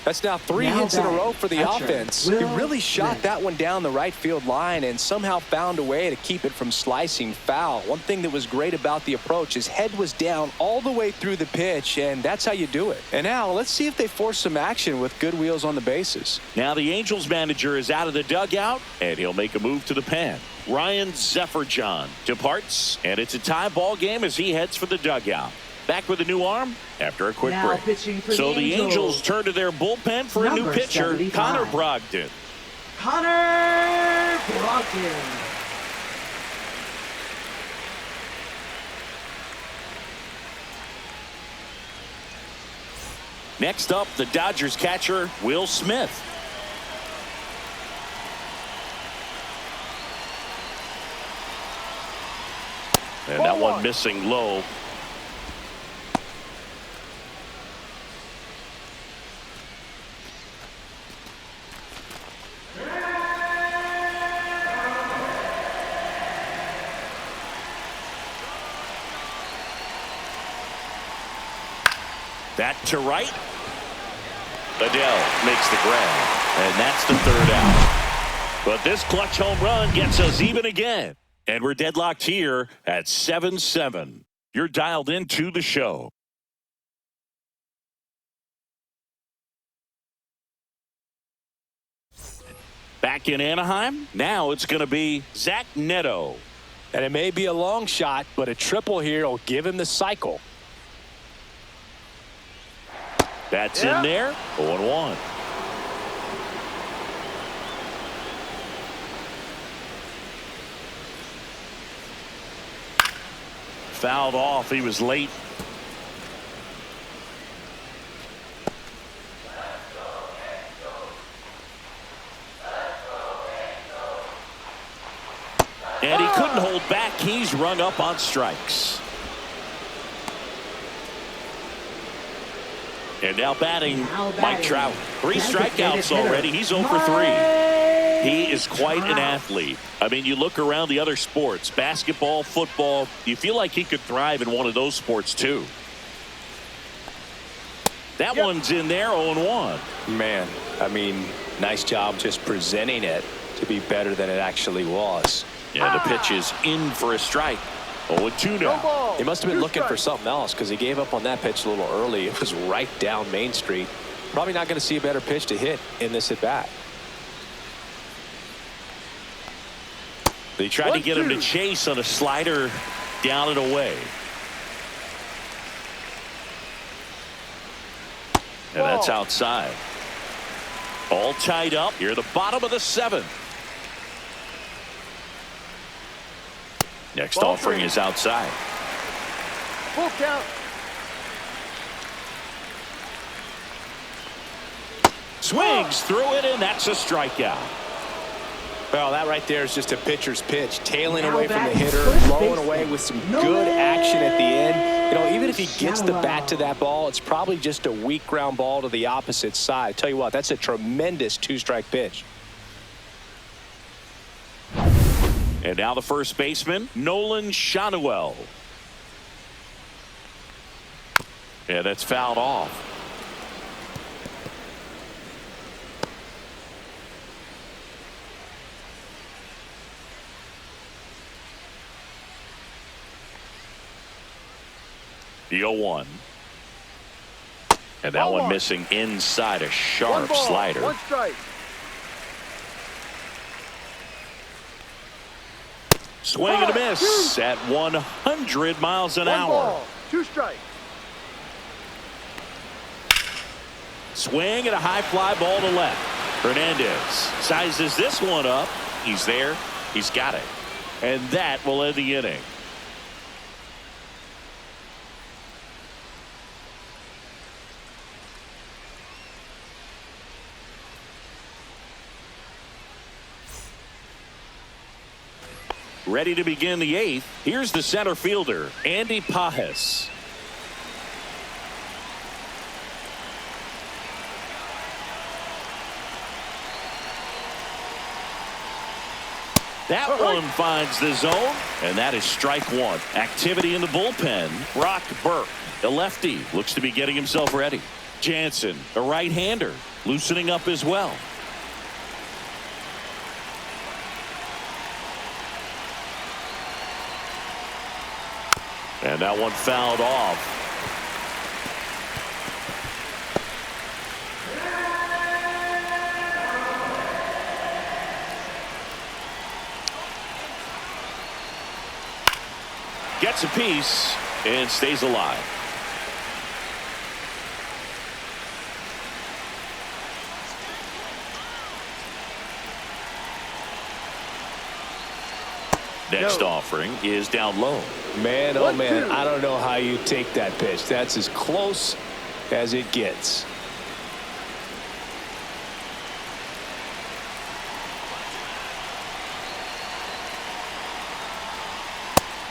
That's now 3 hits in a row for the offense. He really shot that one down the right field line and somehow found a way to keep it from slicing foul. One thing that was great about the approach, his head was down all the way through the pitch, and that's how you do it. And now let's see if they force some action with good wheels on the bases. Now the Angels manager is out of the dugout, and he'll make a move to the pen. Ryan Zefferjon departs, and it's a tie ball game as he heads for the dugout. Back with a new arm after a quick Now break. pitching for So the the Angels turn to their bullpen for a new Number pitcher, 75. Connor Brogdon. Connor Brogdon. Next up, the Dodgers catcher, Will Smith. And that one missing low. That to right. Adele makes the grab, and that's the third out. But this clutch home run gets us even again. And we're deadlocked here at 7-7. You're dialed into the show. Back in Anaheim, now it's going to be Zach Neto. And it may be a long shot, but a triple here will give him the cycle. That's in there. 0-1. Fouled off. He was late. And he couldn't hold back. He's rung up on strikes. And now batting, Mike Trout. 3 strikeouts already. He's 0 for 3. He is quite an athlete. I mean, you look around the other sports, basketball, football, you feel like he could thrive in one of those sports too. That one's in there, 0-1. Man, I mean, nice job just presenting it to be better than it actually was. Yeah, the pitch is in for a strike. 0-2 now. He must have been looking for something else because he gave up on that pitch a little early. It was right down Main Street. Probably not going to see a better pitch to hit in this at bat. They tried to get him to chase on a slider down and away. And that's outside. All tied up here at the bottom of the 7th. Next offering is outside. Full count. Swings through it, and that's a strikeout. Well, that right there is just a pitcher's pitch, tailing Now away from the batting hitter, first blowing baseman, away with some Nolan good action at the end. You know, even if he gets the Shadowell. bat to that ball, it's probably just a weak ground ball to the opposite side. Tell you what, that's a tremendous 2-strike pitch. And now the first baseman, Nolan Shadowell. Yeah, that's fouled off. The 0-1. And that Ball one one. missing inside a sharp 1 ball, slider. 1 strike. Swing and a miss at 100 miles an 1 hour. ball, 2 strikes. Swing and a high fly ball to left. Hernandez sizes this one up. He's there. He's got it. And that will end the inning. Ready to begin the 8th. Here's the center fielder, Andy Pajes. That one finds the zone, and that is strike 1. Activity in the bullpen. Brock Burke, the lefty, looks to be getting himself ready. Jansen, a right-hander, loosening up as well. And that one fouled off. Gets a piece and stays alive. Next offering is down low. Man, oh man, I don't know how you take that pitch. That's as close as it gets.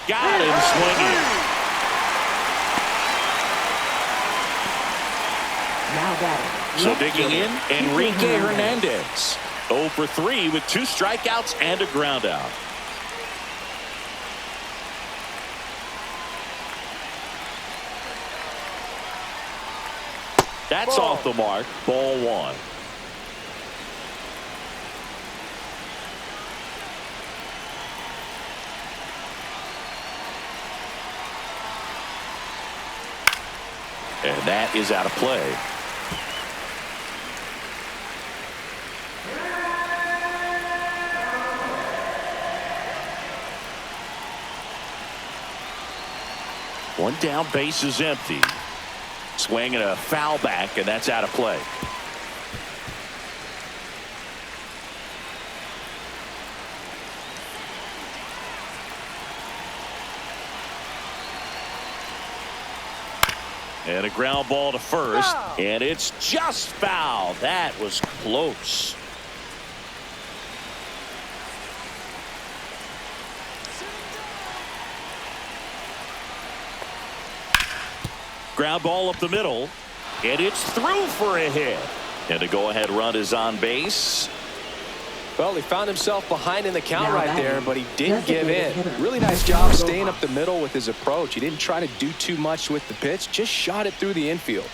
Got him swinging. Now batting. So left digging in, fielder, Enrique Hernandez. 0 for 3 with 2 strikeouts and a ground out. That's off the mark. Ball 1. And that is out of play. One down, base is empty. Swing and a foul back, and that's out of play. And a ground ball to first, and it's just foul. That was close. Ground ball up the middle. And it's through for a hit. And a go-ahead run is on base. Well, he found himself behind in the count Now right batting, there, but he didn't give designated in. hitter, Really nice job staying up the middle with his approach. He didn't try to do too much with the pitch, just shot it through the infield.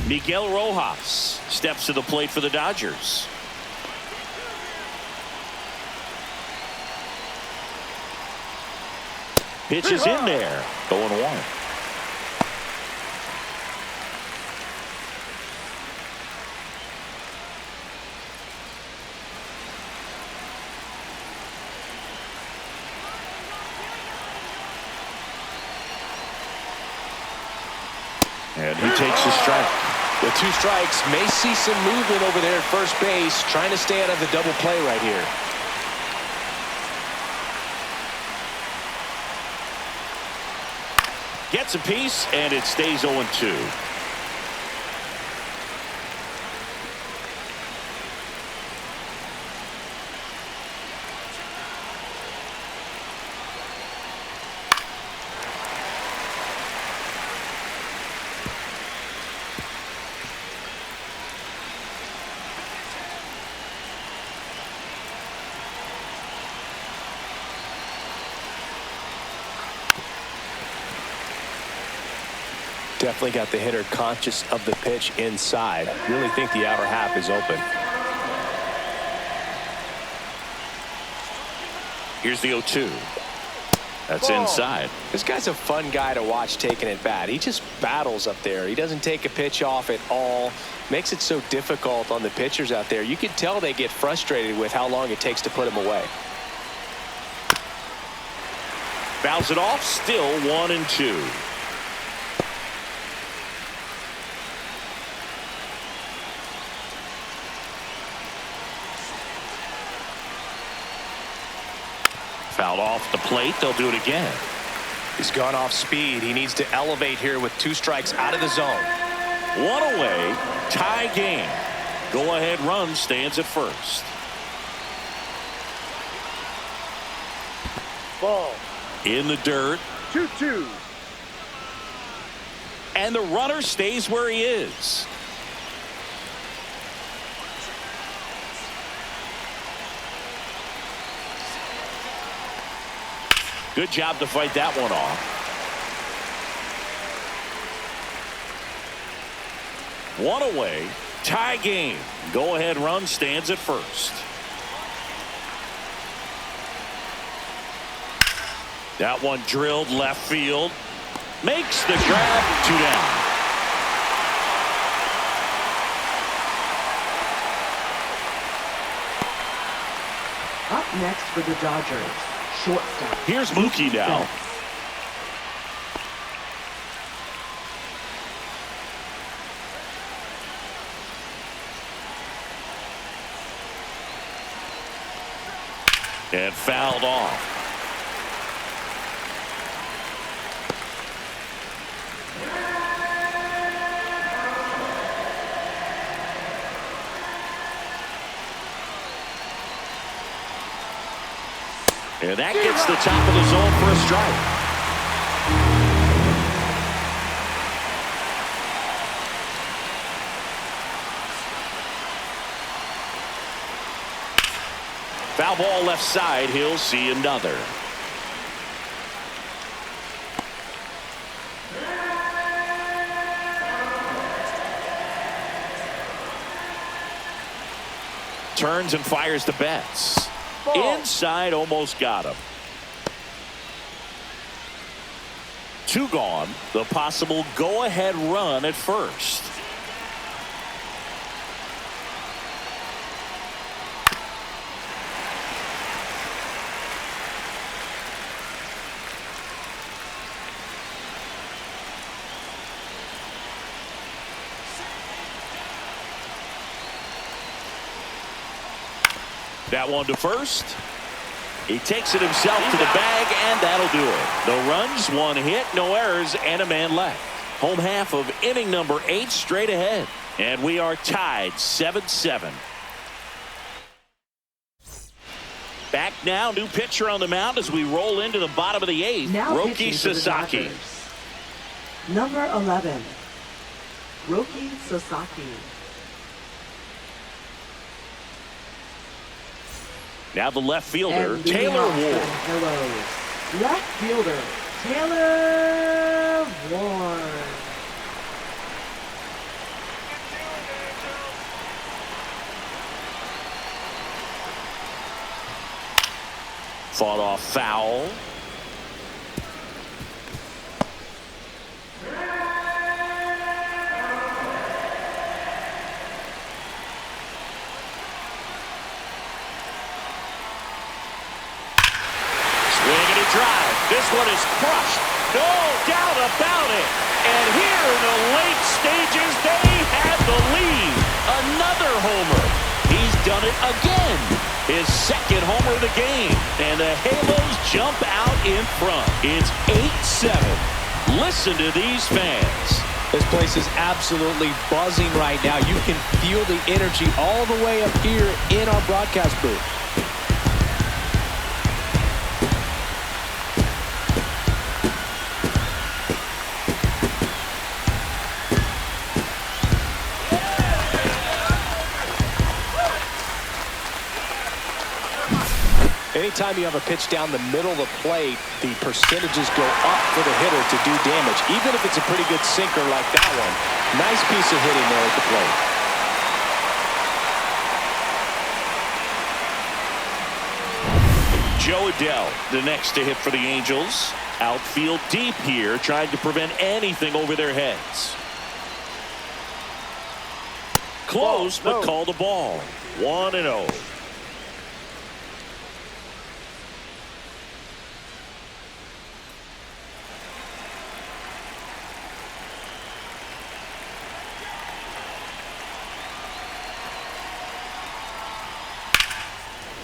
Miguel Rojas steps to the plate for the Dodgers. Pitch is in there. 0-1. And he takes a strike. With 2 strikes, may see some movement over there at first base, trying to stay out of the double play right here. Gets a piece, and it stays 0-2. Definitely got the hitter conscious of the pitch inside. Really think the outer half is open. Here's the 0-2. That's inside. This guy's a fun guy to watch taking at bat. He just battles up there. He doesn't take a pitch off at all. Makes it so difficult on the pitchers out there. You can tell they get frustrated with how long it takes to put him away. Fouls it off. Still 1-2. Fouled off the plate. They'll do it again. He's gone off speed. He needs to elevate here with 2 strikes out of the zone. 1 away. Tie game. Go-ahead run stands at first. Ball. In the dirt. 2-2. And the runner stays where he is. Good job to fight that one off. 1 away. Tie game. Go-ahead run stands at first. That one drilled left field. Makes the grab. 2 down. Up next for the Dodgers, shortstop. Here's Mookie now. And fouled off. And that gets the top of the zone for a strike. Foul ball left side. He'll see another. Turns and fires the Betts. Inside, almost got him. 2 gone. The possible go-ahead run at first. That one to first. He takes it himself to the bag, and that'll do it. No runs, 1 hit, no errors, and a man left. Home half of inning number 8 straight ahead. And we are tied 7-7. Back now, new pitcher on the mound as we roll into the bottom of the 8th. Now Roki pitching for the Sasaki. Dodgers. Number 11, Roki Sasaki. Now the left fielder, And Taylor Ward. Hello, left fielder, Taylor Ward. Fought off foul. Swinging a drive. This one is crushed. No doubt about it. And here in the late stages, they have the lead. Another homer. He's done it again. His second homer of the game. And the Halos jump out in front. It's 8-7. Listen to these fans. This place is absolutely buzzing right now. You can feel the energy all the way up here in our broadcast booth. Anytime you have a pitch down the middle of the plate, the percentages go up for the hitter to do damage, even if it's a pretty good sinker like that one. Nice piece of hitting there at the plate. Joe Adell, the next to hit for the Angels. Outfield deep here, trying to prevent anything over their heads. Close, but called a ball. 1-0.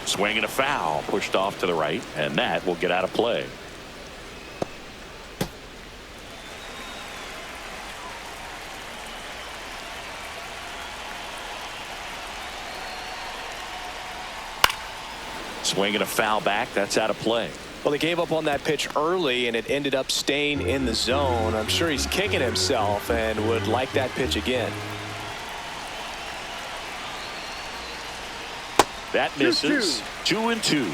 Swinging a foul, pushed off to the right, and that will get out of play. Swinging a foul back, that's out of play. Well, they gave up on that pitch early, and it ended up staying in the zone. I'm sure he's kicking himself and would like that pitch again. That misses. 2-2.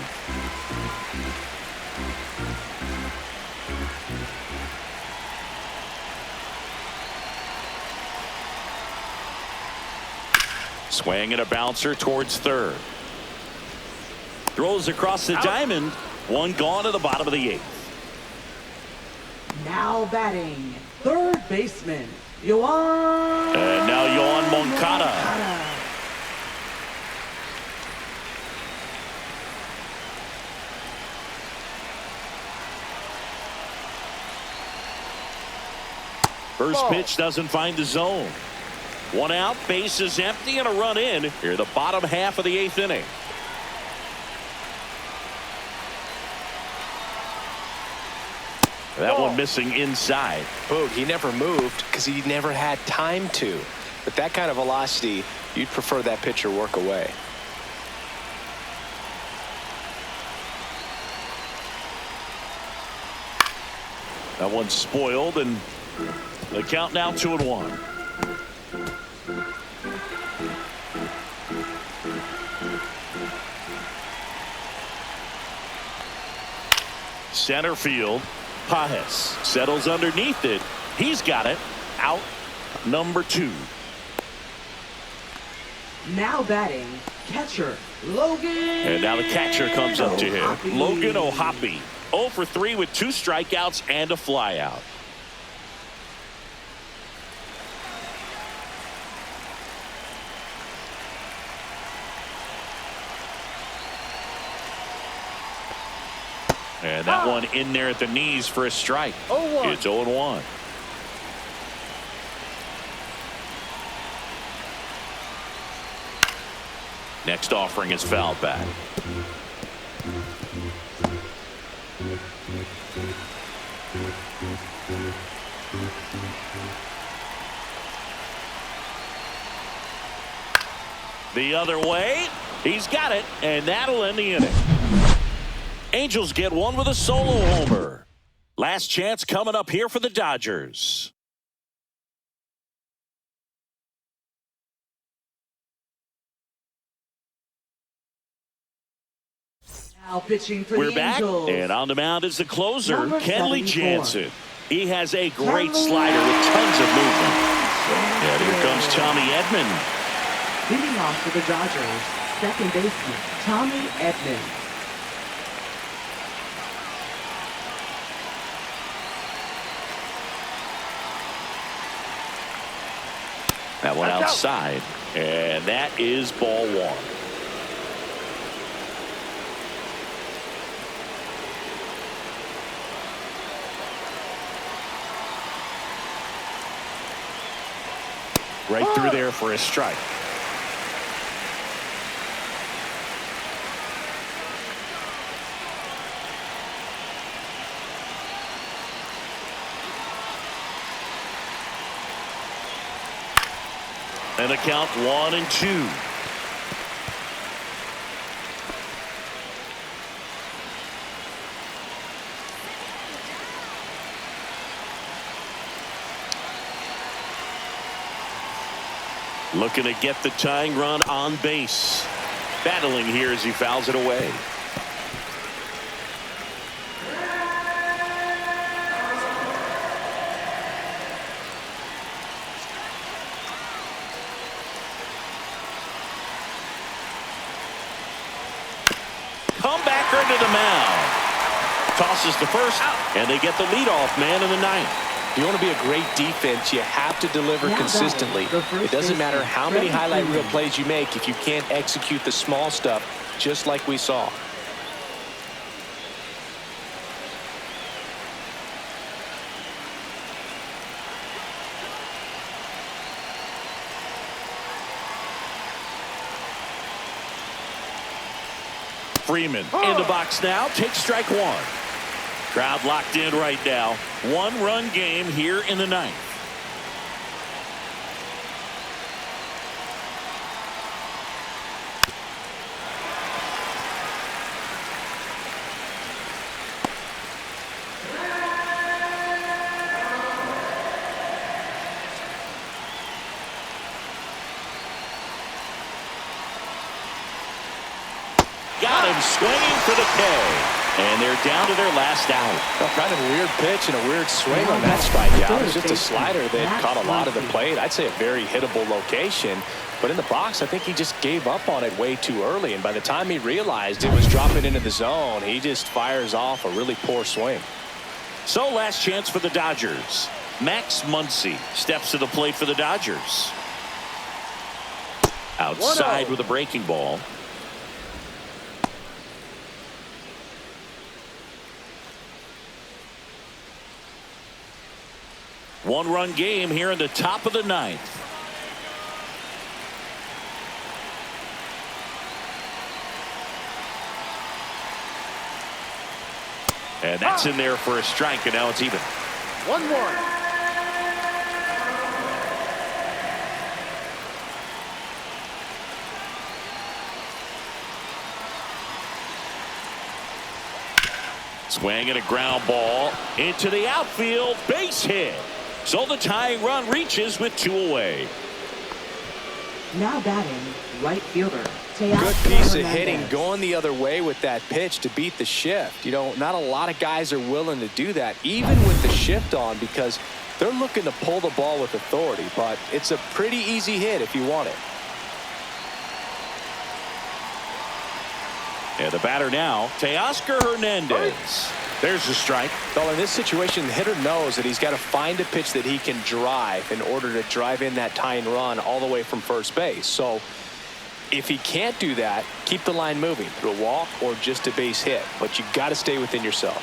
Swing and a bouncer towards third. Throws across the diamond. One gone to the bottom of the 8th. Now batting, third baseman, Yoan. And now Yoan Moncada. First pitch doesn't find the zone. One out, base is empty, and a run in. Here, the bottom half of the 8th inning. That one missing inside. Boog, he never moved because he never had time to. But that kind of velocity, you'd prefer that pitcher work away. That one's spoiled, and the count now 2-1. Center field. Pajes settles underneath it. He's got it. Out number 2. Now batting, catcher, Logan. And now the catcher comes up to him. Logan O'Hoppe. 0 for 3 with 2 strikeouts and a flyout. And that one in there at the knees for a strike. It's 0-1. Next offering is fouled back. The other way. He's got it, and that'll end the inning. Angels get one with a solo homer. Last chance coming up here for the Dodgers. Now pitching for We're the back, Angels. and on the mound is the closer, Number Kenley 74. Jansen. He has a great slider with tons of movement. And here comes Tommy Edman. Leading off for the Dodgers, second baseman Tommy Edman. That one That's out. outside, and that is ball one. Right through there for a strike. And a count 1-2. Looking to get the tying run on base. Battling here as he fouls it away. Comebacker into the mound. Tosses the first, and they get the leadoff man in the ninth. If you want to be a great defense, you have to deliver Now consistently. batting, the first It doesn't matter baseman, how many Freddie highlight reel Freeman. plays you make if you can't execute the small stuff, just like we saw. Freeman in the box now, takes strike one. Crowd locked in right now. One-run game here in the ninth. Got him swinging for the K. And they're down to their last out. Well, kind of a weird pitch and a weird swing on that strikeout. It was just a slider that caught a lot of the plate. I'd say a very hittable location. But in the box, I think he just gave up on it way too early. And by the time he realized it was dropping into the zone, he just fires off a really poor swing. So last chance for the Dodgers. Max Muncy steps to the plate for the Dodgers. Outside 1-0. with a breaking ball. One-run game here in the top of the ninth. And that's in there for a strike, and now it's even. 1-1. Swing and a ground ball into the outfield, base hit. So the tying run reaches with two away. Now batting, right fielder. Good piece of hitting going the other way with that pitch to beat the shift. You know, not a lot of guys are willing to do that, even with the shift on, because they're looking to pull the ball with authority. But it's a pretty easy hit if you want it. And the batter now, Teoscar Hernandez. There's the strike. Well, in this situation, the hitter knows that he's got to find a pitch that he can drive in order to drive in that tying run all the way from first base. So if he can't do that, keep the line moving through a walk or just a base hit. But you got to stay within yourself.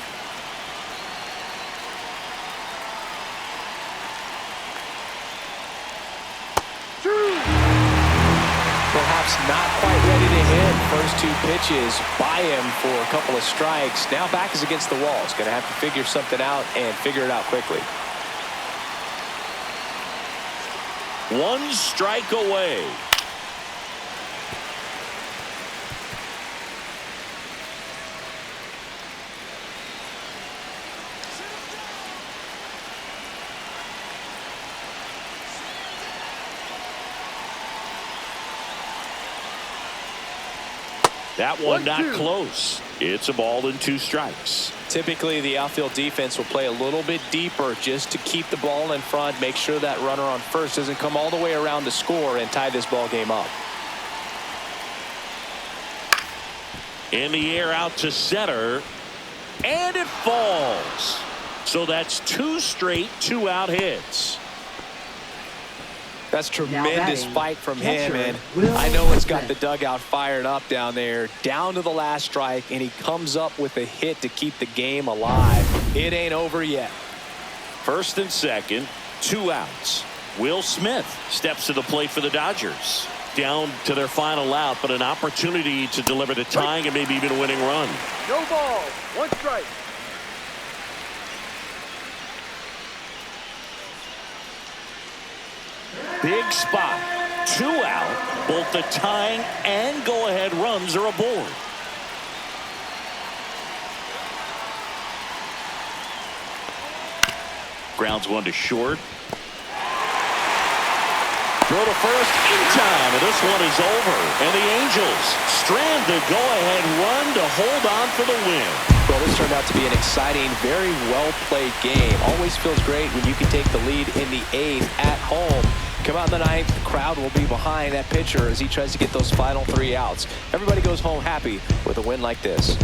Perhaps not quite ready to hit. First two pitches by him for a couple of strikes. Now back is against the wall. He's going to have to figure something out and figure it out quickly. One strike away. That one not 1-2. close. It's a ball and 2 strikes. Typically, the outfield defense will play a little bit deeper just to keep the ball in front, make sure that runner on first doesn't come all the way around to score and tie this ball game up. In the air out to center, and it falls. So that's 2 straight 2-out hits. That's tremendous batting, fight from catcher, him, and Will I know it's got Smith. the dugout fired up down there, down to the last strike, and he comes up with a hit to keep the game alive. It ain't over yet. First and second, 2 outs. Will Smith steps to the plate for the Dodgers. Down to their final out, but an opportunity to deliver the tying and maybe even a winning run. No ball. 1 strike. Big spot. 2 out. Both the tying and go-ahead runs are aboard. Grounds one to short. Throw to first in time, and this one is over. And the Angels strand the go-ahead run to hold on for the win. Well, this turned out to be an exciting, very well-played game. Always feels great when you can take the lead in the 8th at home. Come out in the 9th, the crowd will be behind that pitcher as he tries to get those final 3 outs. Everybody goes home happy with a win like this.